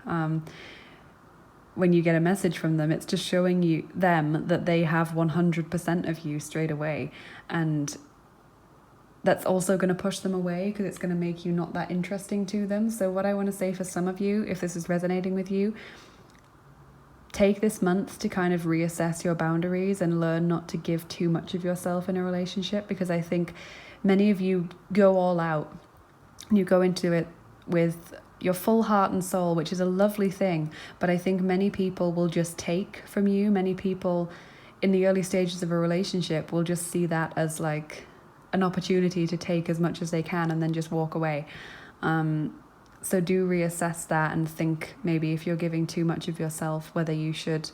when you get a message from them, it's just showing them that they have 100% of you straight away. And that's also going to push them away, because it's going to make you not that interesting to them. So what I want to say for some of you, if this is resonating with you, take this month to kind of reassess your boundaries and learn not to give too much of yourself in a relationship, because I think many of you go all out. You go into it with your full heart and soul, which is a lovely thing, but I think many people will just take from you. Many people in the early stages of a relationship will just see that as like an opportunity to take as much as they can and then just walk away. So do reassess that and think maybe if you're giving too much of yourself, whether you should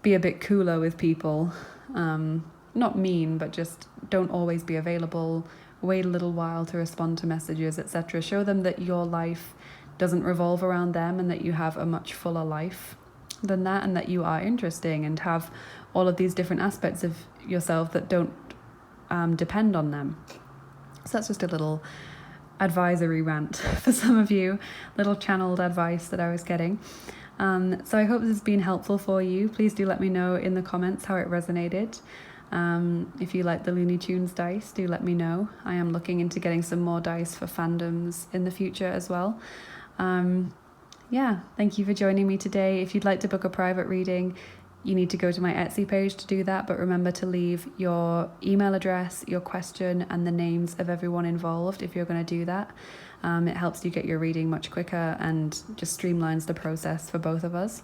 be a bit cooler with people. Not mean, but just don't always be available. Wait a little while to respond to messages, etc. Show them that your life doesn't revolve around them, and that you have a much fuller life than that, and that you are interesting and have all of these different aspects of yourself that don't depend on them. So that's just a little advisory rant for some of you, little channeled advice that I was getting. So I hope this has been helpful for you. Please do let me know in the comments how it resonated. If you like the Looney Tunes dice, do let me know. I am looking into getting some more dice for fandoms in the future as well. Yeah, thank you for joining me today. If you'd like to book a private reading, you need to go to my Etsy page to do that, but remember to leave your email address, your question, and the names of everyone involved if you're going to do that. It helps you get your reading much quicker and just streamlines the process for both of us.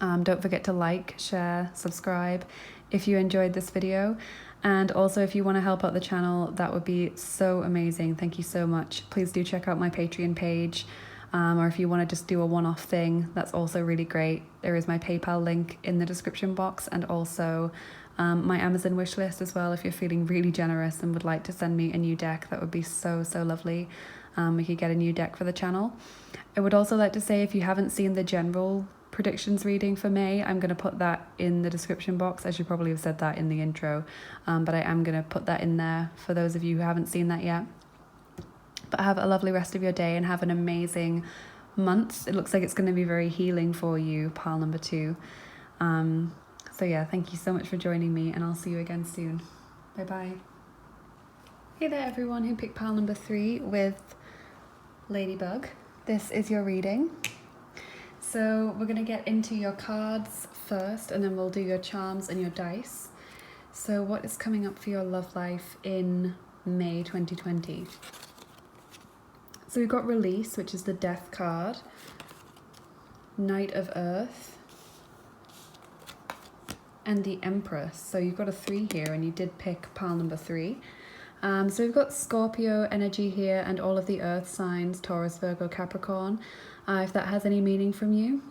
Don't forget to like, share, subscribe if you enjoyed this video, And also, if you want to help out the channel, that would be so amazing. Thank you so much. Please do check out my Patreon page. Or if you want to just do a one-off thing, that's also really great. There is my PayPal link in the description box, and also my Amazon wish list as well. If you're feeling really generous and would like to send me a new deck, that would be so lovely. We could get a new deck for the channel. I would also like to say, if you haven't seen the general predictions reading for May, I'm going to put that in the description box. I should probably have said that in the intro, but I am going to put that in there for those of you who haven't seen that yet. But have a lovely rest of your day and have an amazing month. It looks like it's going to be very healing for you, pile number 2. So yeah, thank you so much for joining me, and I'll see you again soon. Bye bye. Hey there everyone who picked pile number 3 with Ladybug. This is your reading. So we're going to get into your cards first, and then we'll do your charms and your dice. So what is coming up for your love life in May 2020? So we've got Release, which is the Death card, Knight of Earth, and the Empress. So you've got a 3 here, and you did pick pile number 3. So we've got Scorpio energy here and all of the earth signs, Taurus, Virgo, Capricorn, if that has any meaning from you.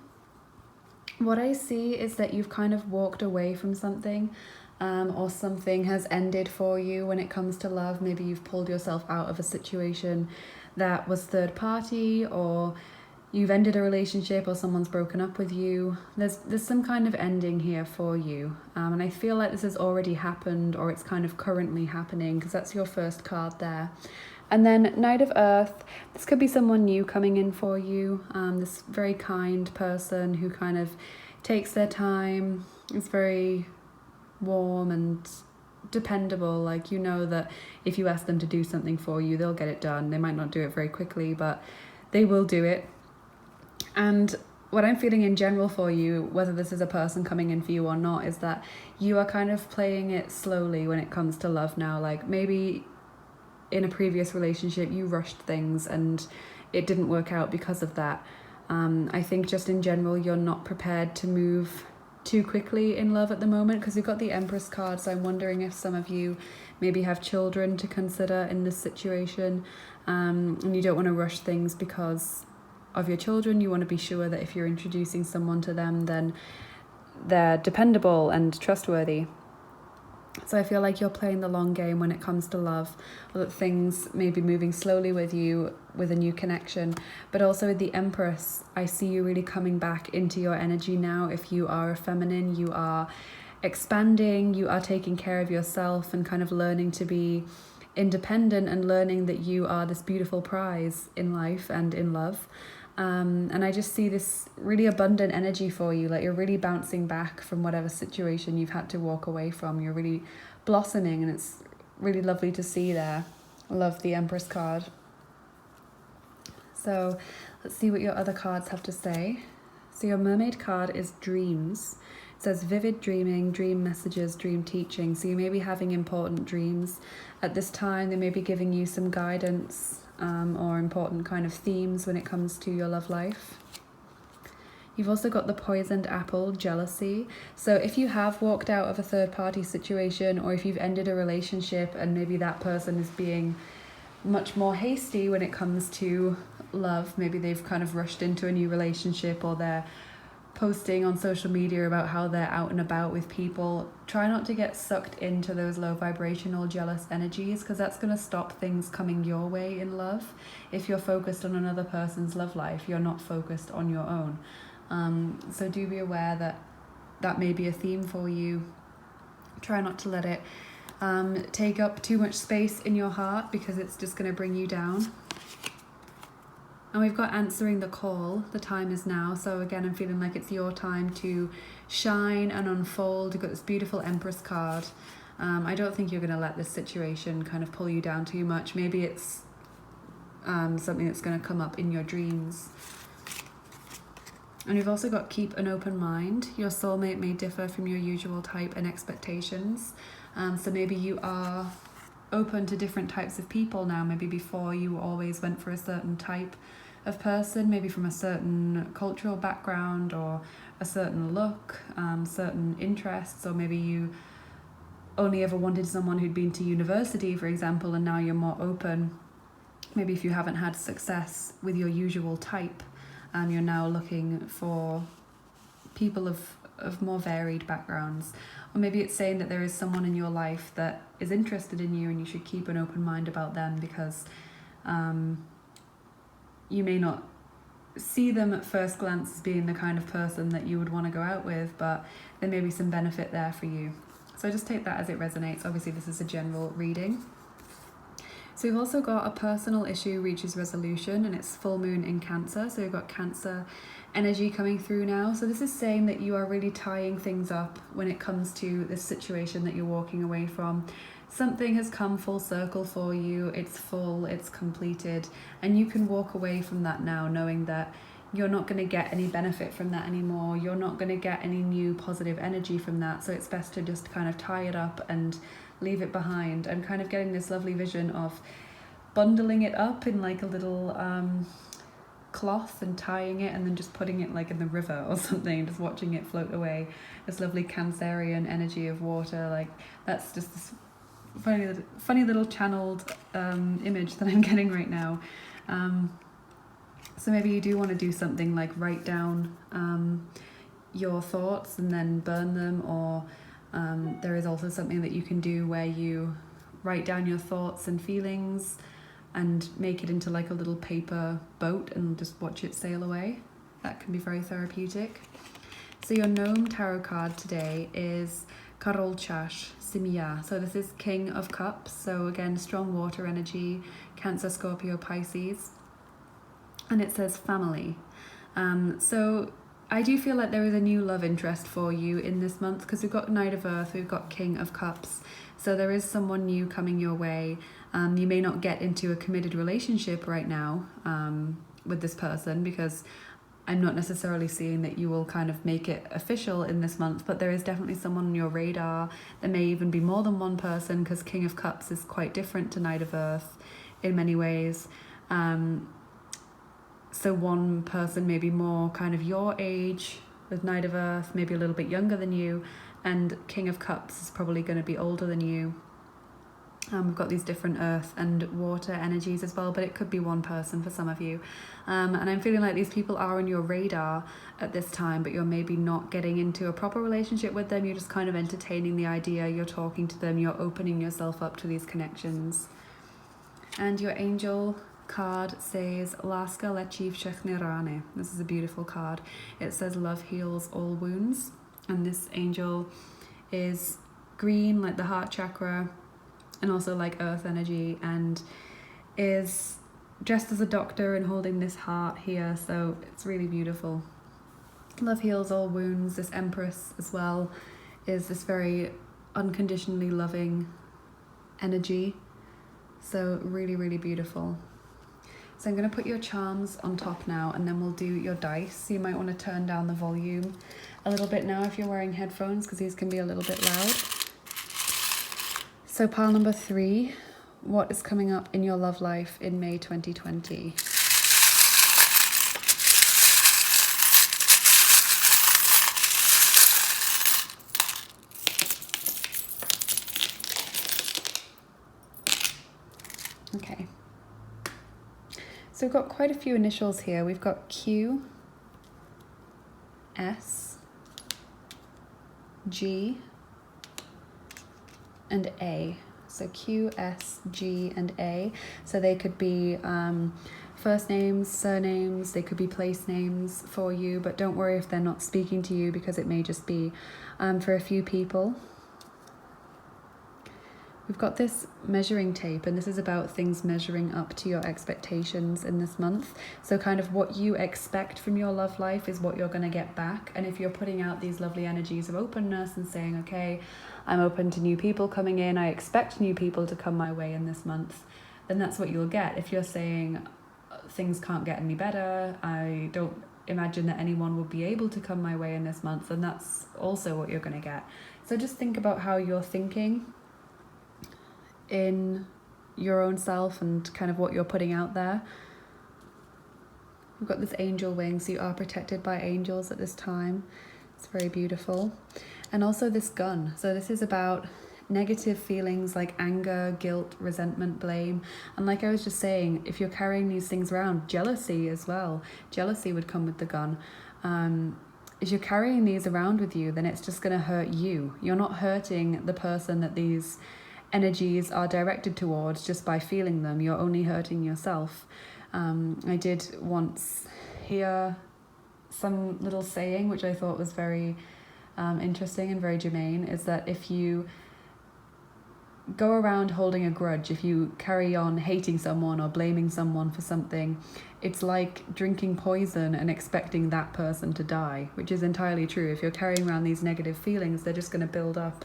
What I see is that you've kind of walked away from something, or something has ended for you when it comes to love. Maybe you've pulled yourself out of a situation that was third party, or you've ended a relationship, or someone's broken up with you. There's some kind of ending here for you, and I feel like this has already happened, or it's kind of currently happening, because that's your first card there. And then Knight of Earth, this could be someone new coming in for you, this very kind person who kind of takes their time, is very warm and dependable. Like, you know that if you ask them to do something for you, they'll get it done. They might not do it very quickly, but they will do it. And what I'm feeling in general for you, whether this is a person coming in for you or not, is that you are kind of playing it slowly when it comes to love now. Like, maybe in a previous relationship you rushed things and it didn't work out because of that. I think just in general you're not prepared to move too quickly in love at the moment, because we've got the Empress card. So I'm wondering if some of you maybe have children to consider in this situation, and you don't want to rush things because of your children. You want to be sure that if you're introducing someone to them, then they're dependable and trustworthy. So I feel like you're playing the long game when it comes to love, or that things may be moving slowly with you with a new connection. But also with the Empress, I see you really coming back into your energy now. If you are a feminine, you are expanding, you are taking care of yourself and kind of learning to be independent, and learning that you are this beautiful prize in life and in love. And I just see this really abundant energy for you, like you're really bouncing back from whatever situation you've had to walk away from. You're really blossoming, and it's really lovely to see there. I love the Empress card. So let's see what your other cards have to say. So your Mermaid card is Dreams. It says vivid dreaming, dream messages, dream teaching. So you may be having important dreams at this time. They may be giving you some guidance, or important kind of themes when it comes to your love life. You've also got the Poisoned Apple, Jealousy. So if you have walked out of a third party situation, or if you've ended a relationship and maybe that person is being much more hasty when it comes to love, maybe they've kind of rushed into a new relationship, or they're posting on social media about how they're out and about with people, try not to get sucked into those low vibrational jealous energies, because that's going to stop things coming your way in love. If you're focused on another person's love life, you're not focused on your own. So do be aware that that may be a theme for you. Try not to let it take up too much space in your heart, because it's just going to bring you down. And we've got Answering the Call. The time is now. So again, I'm feeling like it's your time to shine and unfold. You've got this beautiful Empress card. I don't think you're going to let this situation kind of pull you down too much. Maybe it's something that's going to come up in your dreams. And we've also got Keep an Open Mind. Your soulmate may differ from your usual type and expectations. So maybe you are open to different types of people now. Maybe before you always went for a certain type of person, maybe from a certain cultural background, or a certain look, certain interests, or maybe you only ever wanted someone who'd been to university, for example, and now you're more open. Maybe if you haven't had success with your usual type, you're now looking for people of more varied backgrounds. Or maybe it's saying that there is someone in your life that is interested in you and you should keep an open mind about them, because you may not see them at first glance as being the kind of person that you would want to go out with, but there may be some benefit there for you. So just take that as it resonates. Obviously this is a general reading. So we've also got a personal issue reaches resolution, and it's full moon in Cancer. So we've got Cancer energy coming through now. So this is saying that you are really tying things up when it comes to this situation that you're walking away from. Something has come full circle for you, it's full, it's completed, and you can walk away from that now knowing that you're not going to get any benefit from that anymore. You're not going to get any new positive energy from that. So it's best to just kind of tie it up and leave it behind. I'm kind of getting this lovely vision of bundling it up in like a little cloth and tying it and then just putting it like in the river or something, just watching it float away. This lovely Cancerian energy of water, like that's just this funny little channeled image that I'm getting right now. So maybe you do want to do something like write down your thoughts and then burn them, or there is also something that you can do where you write down your thoughts and feelings and make it into like a little paper boat and just watch it sail away. That can be very therapeutic. So your gnome tarot card today is Karolchash Simia. So this is King of Cups. So again, strong water energy, Cancer, Scorpio, Pisces. And it says family. So I do feel like there is a new love interest for you in this month, because we've got Knight of Earth, we've got King of Cups. So there is someone new coming your way. You may not get into a committed relationship right now with this person, because I'm not necessarily seeing that you will kind of make it official in this month, but there is definitely someone on your radar. There may even be more than one person, because King of Cups is quite different to Knight of Earth in many ways. So one person may be more kind of your age with Knight of Earth, maybe a little bit younger than you, and King of Cups is probably going to be older than you. We've got these different earth and water energies as well, but it could be one person for some of you. And I'm feeling like these people are on your radar at this time, but you're maybe not getting into a proper relationship with them. You're just kind of entertaining the idea, you're talking to them, you're opening yourself up to these connections. And your angel card says Laska Lechiv Shechnirane. This is a beautiful card. It says love heals all wounds, and this angel is green, like the heart chakra, and also like earth energy, and is dressed as a doctor and holding this heart here, so it's really beautiful. Love heals all wounds. This Empress as well is this very unconditionally loving energy, so really, really beautiful. So I'm going to put your charms on top now, and then we'll do your dice. So you might want to turn down the volume a little bit now if you're wearing headphones, because these can be a little bit loud. So pile number 3, what is coming up in your love life in May 2020? Okay. So we've got quite a few initials here. We've got Q, S, G, and A. So Q, S, G, and A. So they could be first names, surnames, they could be place names for you, but don't worry if they're not speaking to you, because it may just be for a few people. We've got this measuring tape, and this is about things measuring up to your expectations in this month. So kind of what you expect from your love life is what you're going to get back. And if you're putting out these lovely energies of openness and saying, okay, I'm open to new people coming in, I expect new people to come my way in this month, then that's what you'll get. If you're saying things can't get any better, I don't imagine that anyone will be able to come my way in this month, then that's also what you're going to get. So just think about how you're thinking in your own self and kind of what you're putting out there. We've got this angel wing, so you are protected by angels at this time. It's very beautiful. And also this gun. So this is about negative feelings like anger, guilt, resentment, blame. And like I was just saying, if you're carrying these things around, jealousy as well, jealousy would come with the gun. If you're carrying these around with you, then it's just going to hurt you. You're not hurting the person that these energies are directed towards just by feeling them. You're only hurting yourself. I did once hear some little saying which I thought was very interesting and very germane, is that if you go around holding a grudge, if you carry on hating someone or blaming someone for something, it's like drinking poison and expecting that person to die, which is entirely true. If you're carrying around these negative feelings, they're just going to build up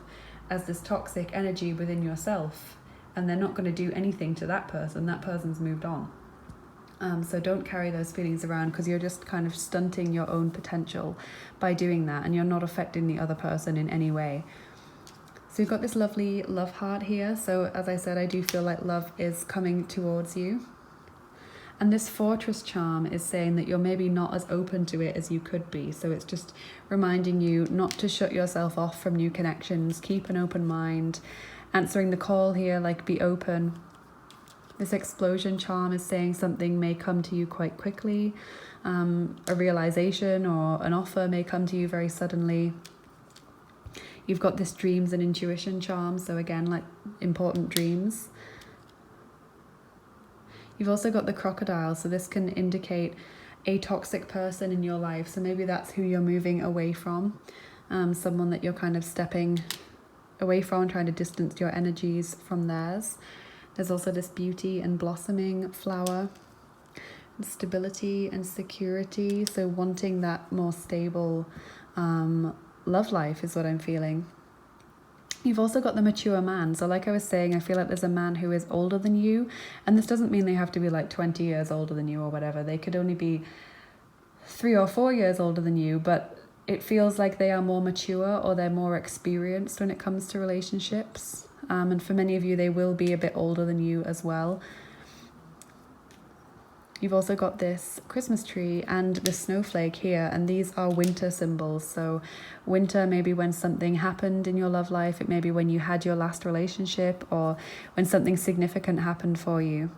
as this toxic energy within yourself, and they're not going to do anything to that person. That person's moved on. So don't carry those feelings around, because you're just kind of stunting your own potential by doing that, and you're not affecting the other person in any way. So you've got this lovely love heart here. So as I said, I do feel like love is coming towards you. And this fortress charm is saying that you're maybe not as open to it as you could be. So it's just reminding you not to shut yourself off from new connections. Keep an open mind. Answering the call here, like be open. This explosion charm is saying something may come to you quite quickly. A realization or an offer may come to you very suddenly. You've got this dreams and intuition charm. So again, like important dreams. You've also got the crocodile, so this can indicate a toxic person in your life. So maybe that's who you're moving away from, someone that you're kind of stepping away from, trying to distance your energies from theirs. There's also this beauty and blossoming flower, and stability and security. So wanting that more stable love life is what I'm feeling. You've also got the mature man. So like I was saying, I feel like there's a man who is older than you. And this doesn't mean they have to be like 20 years older than you or whatever. They could only be 3 or 4 years older than you. But it feels like they are more mature or they're more experienced when it comes to relationships. And for many of you, they will be a bit older than you as well. You've also got this Christmas tree and the snowflake here, and these are winter symbols. So winter, maybe when something happened in your love life, it may be when you had your last relationship or when something significant happened for you.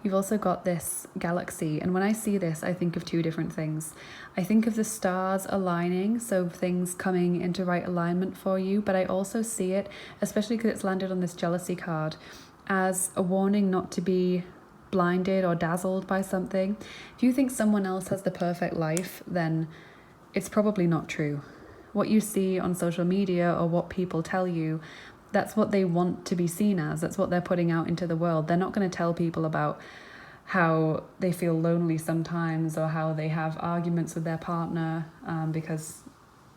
You've also got this galaxy, and when I see this, I think of two different things. I think of the stars aligning, so things coming into right alignment for you, but I also see it, especially because it's landed on this jealousy card, as a warning not to be blinded or dazzled by something. If you think someone else has the perfect life, then it's probably not true. What you see on social media or what people tell you, that's what they want to be seen as. That's what they're putting out into the world. They're not going to tell people about how they feel lonely sometimes or how they have arguments with their partner because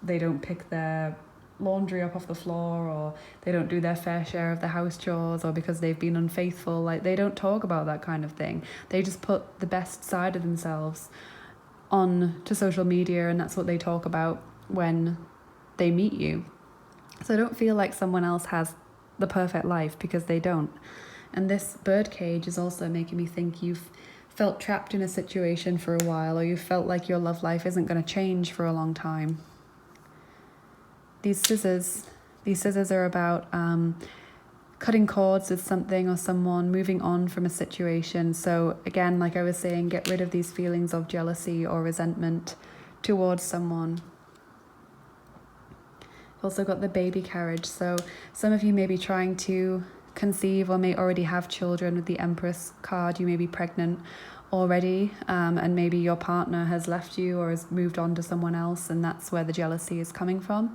they don't pick their laundry up off the floor, or they don't do their fair share of the house chores, or because they've been unfaithful. Like, they don't talk about that kind of thing. They just put the best side of themselves on to social media, and that's what they talk about when they meet you. So don't feel like someone else has the perfect life, because they don't. And this bird cage is also making me think you've felt trapped in a situation for a while, or you felt like your love life isn't going to change for a long time. These scissors are about cutting cords with something or someone, moving on from a situation. So again, like I was saying, get rid of these feelings of jealousy or resentment towards someone. Also got the baby carriage. So some of you may be trying to conceive or may already have children with the Empress card. You may be pregnant already, and maybe your partner has left you or has moved on to someone else, and that's where the jealousy is coming from.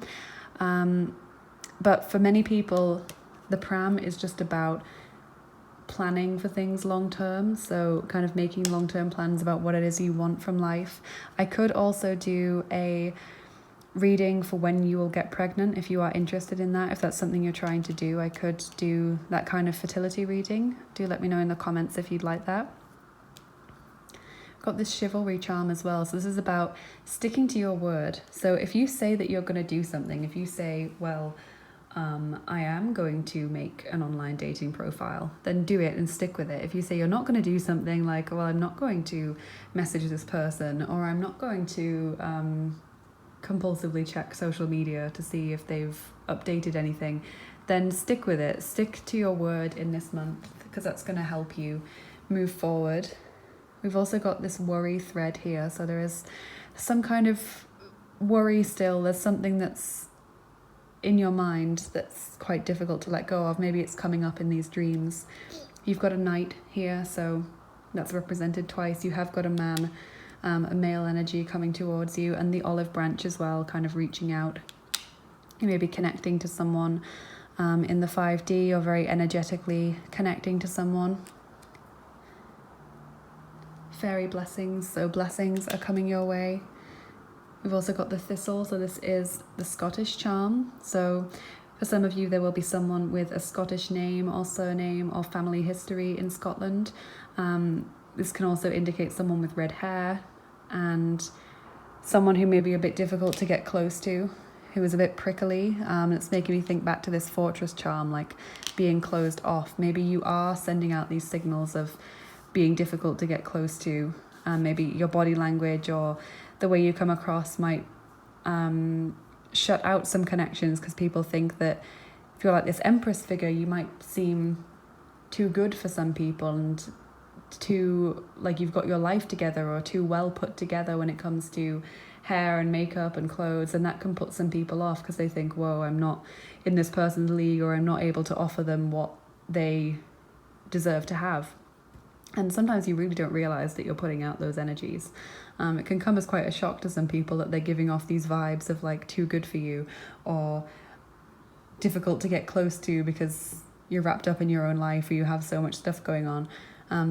But for many people, the pram is just about planning for things long term, so kind of making long-term plans about what it is you want from life. I could also do a reading for when you will get pregnant if you are interested in that. If that's something you're trying to do, I could do that kind of fertility reading. Do let me know in the comments if you'd like that. Got this chivalry charm as well. So this is about sticking to your word. So if you say that you're going to do something, if you say, well, I am going to make an online dating profile, then do it and stick with it. If you say you're not going to do something, like, well, I'm not going to message this person, or I'm not going to compulsively check social media to see if they've updated anything, then stick with it. Stick to your word in this month, because that's going to help you move forward. We've also got this worry thread here. So there is some kind of worry still. There's something that's in your mind that's quite difficult to let go of. Maybe it's coming up in these dreams. You've got a knight here, so that's represented twice. You have got a man, a male energy coming towards you, and the olive branch as well, kind of reaching out. You may be connecting to someone in the 5D, or very energetically connecting to someone. Fairy blessings, so blessings are coming your way. We've also got the thistle, so this is the Scottish charm. So for some of you, there will be someone with a Scottish name or surname or family history in Scotland. This can also indicate someone with red hair and someone who may be a bit difficult to get close to, who is a bit prickly. It's making me think back to this fortress charm, like being closed off. Maybe you are sending out these signals of being difficult to get close to. Maybe your body language or the way you come across might shut out some connections, because people think that if you're like this empress figure, you might seem too good for some people and too like you've got your life together, or too well put together when it comes to hair and makeup and clothes, and that can put some people off because they think, whoa, I'm not in this person's league, or I'm not able to offer them what they deserve to have. And sometimes you really don't realize that you're putting out those energies. It can come as quite a shock to some people that they're giving off these vibes of like too good for you, or difficult to get close to because you're wrapped up in your own life, or you have so much stuff going on.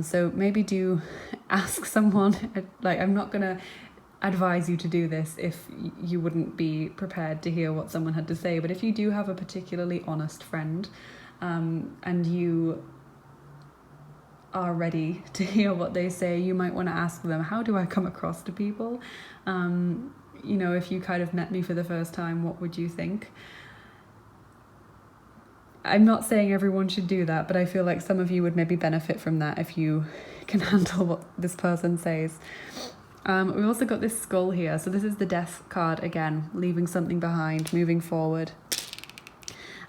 So maybe do ask someone. Like, I'm not gonna advise you to do this if you wouldn't be prepared to hear what someone had to say, but if you do have a particularly honest friend, and you are ready to hear what they say, you might want to ask them, how do I come across to people? You know, if you kind of met me for the first time, what would you think? I'm not saying everyone should do that, but I feel like some of you would maybe benefit from that if you can handle what this person says. We've also got this skull here. So this is the death card again, leaving something behind, moving forward.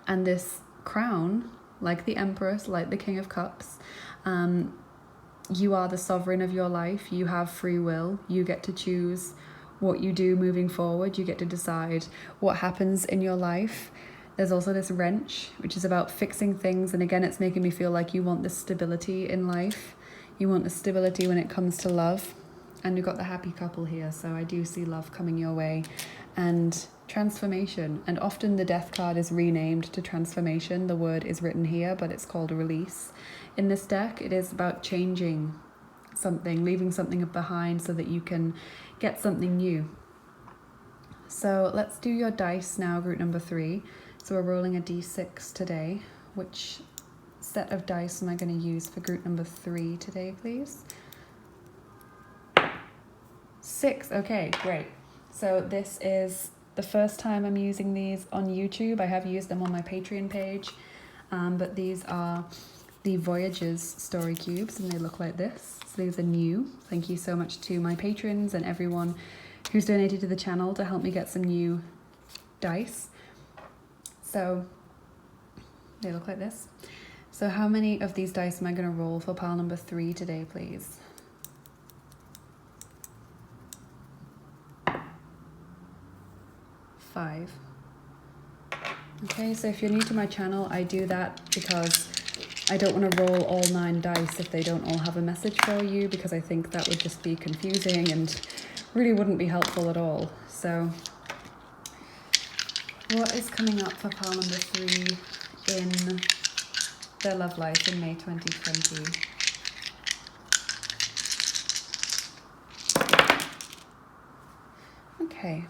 And this crown, like the Empress, like the King of Cups, you are the sovereign of your life. You have free will. You get to choose what you do moving forward. You get to decide what happens in your life. There's also this wrench, which is about fixing things. And again, it's making me feel like you want this stability in life. You want the stability when it comes to love. And we've got the happy couple here. So I do see love coming your way and transformation. And often the death card is renamed to transformation. The word is written here, but it's called a release. In this deck, it is about changing something, leaving something behind so that you can get something new. So let's do your dice now, group number 3. So we're rolling a d6 today. Which set of dice am I going to use for group number 3 today, please? 6. Okay, great. So this is the first time I'm using these on YouTube. I have used them on my Patreon page, but these are the Voyages story cubes, and they look like this. So these are new. Thank you so much to my patrons and everyone who's donated to the channel to help me get some new dice. So they look like this. So how many of these dice am I going to roll for pile number 3 today, please? 5. Okay, so if you're new to my channel, I do that because I don't want to roll all 9 dice if they don't all have a message for you, because I think that would just be confusing and really wouldn't be helpful at all. So what is coming up for pile number 3 in their love life in May 2020? Okay.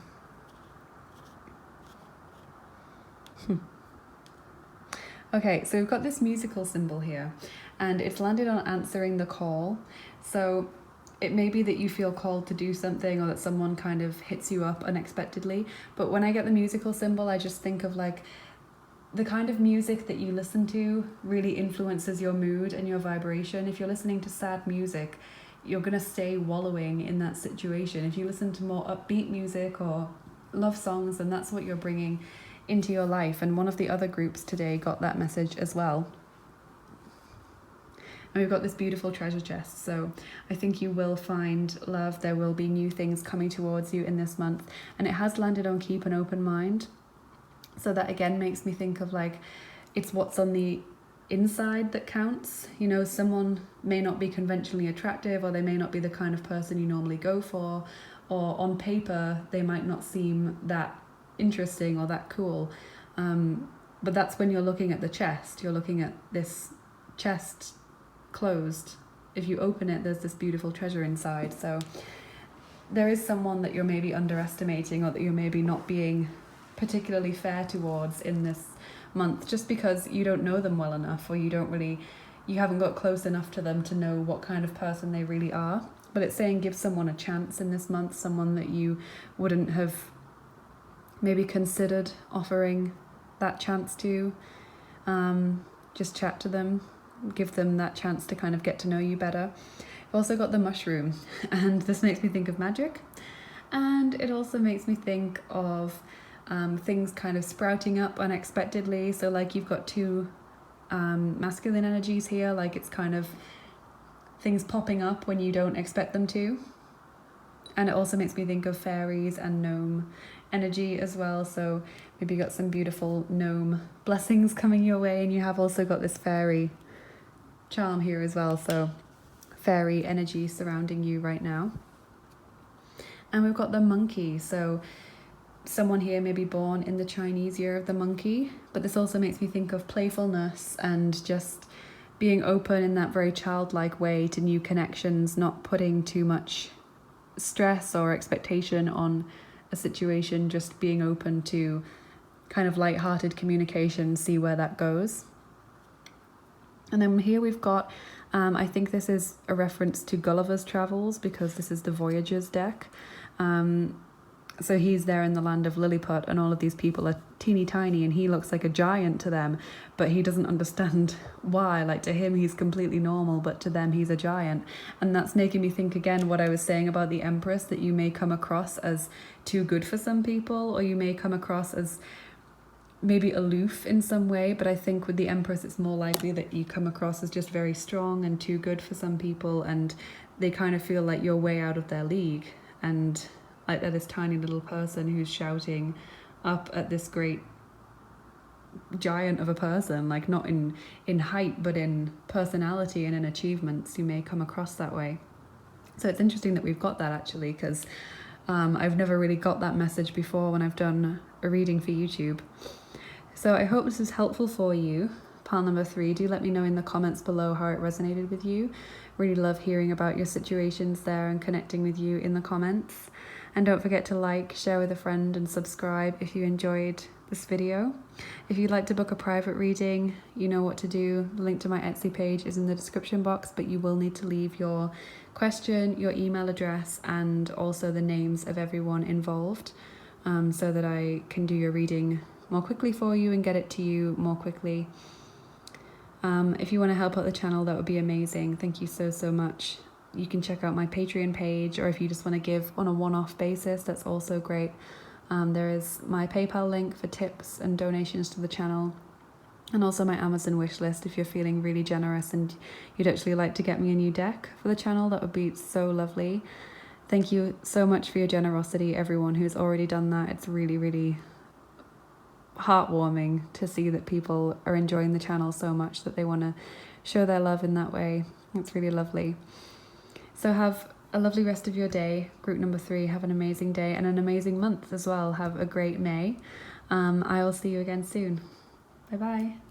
Okay, so we've got this musical symbol here, and it's landed on answering the call. So it may be that you feel called to do something, or that someone kind of hits you up unexpectedly. But when I get the musical symbol, I just think of like the kind of music that you listen to really influences your mood and your vibration. If you're listening to sad music, you're going to stay wallowing in that situation. If you listen to more upbeat music or love songs, and that's what you're bringing into your life. And one of the other groups today got that message as well. And we've got this beautiful treasure chest. So I think you will find love. There will be new things coming towards you in this month. And it has landed on keep an open mind. So that again makes me think of like, it's what's on the inside that counts. You know, someone may not be conventionally attractive, or they may not be the kind of person you normally go for, or on paper they might not seem that interesting or that cool. But that's when you're looking at the chest. You're looking at this chest closed. If you open it, there's this beautiful treasure inside. So there is someone that you're maybe underestimating, or that you're maybe not being particularly fair towards in this month, just because you don't know them well enough, or you haven't got close enough to them to know what kind of person they really are. But it's saying give someone a chance in this month, someone that you wouldn't have maybe considered offering that chance to. Just chat to them, give them that chance to kind of get to know you better. I've also got the mushroom, and this makes me think of magic, and it also makes me think of things kind of sprouting up unexpectedly. So like you've got two masculine energies here, like it's kind of things popping up when you don't expect them to. And it also makes me think of fairies and gnome energy as well. So maybe you got some beautiful gnome blessings coming your way, and you have also got this fairy charm here as well. So fairy energy surrounding you right now. And we've got the monkey. So someone here may be born in the Chinese year of the monkey, but this also makes me think of playfulness and just being open in that very childlike way to new connections, not putting too much stress or expectation on a situation, just being open to kind of light-hearted communication, see where that goes. And then here we've got, I think this is a reference to Gulliver's Travels, because this is the Voyagers deck. So he's there in the land of Lilliput, and all of these people are teeny tiny, and he looks like a giant to them, but he doesn't understand why. Like, to him he's completely normal, but to them he's a giant. And that's making me think again what I was saying about the Empress, that you may come across as too good for some people, or you may come across as maybe aloof in some way. But I think with the Empress it's more likely that you come across as just very strong and too good for some people, and they kind of feel like you're way out of their league, and like they're this tiny little person who's shouting up at this great giant of a person, like not in height, but in personality and in achievements. You may come across that way. So it's interesting that we've got that, actually, because I've never really got that message before when I've done a reading for YouTube. So I hope this is helpful for you. Pile number 3, do let me know in the comments below how it resonated with you. Really love hearing about your situations there and connecting with you in the comments. And don't forget to like, share with a friend, and subscribe if you enjoyed this video. If you'd like to book a private reading, you know what to do. The link to my Etsy page is in the description box, but you will need to leave your question, your email address, and also the names of everyone involved, so that I can do your reading more quickly for you and get it to you more quickly. If you want to help out the channel, that would be amazing. Thank you so much. You can check out my Patreon page, or if you just want to give on a one-off basis, that's also great. There is my PayPal link for tips and donations to the channel, and also my Amazon wishlist if you're feeling really generous and you'd actually like to get me a new deck for the channel. That would be so lovely. Thank you so much for your generosity, everyone who's already done that. It's really heartwarming to see that people are enjoying the channel so much that they want to show their love in that way. It's really lovely. So have a lovely rest of your day. Group number 3, have an amazing day and an amazing month as well. Have a great May. I will see you again soon. Bye bye.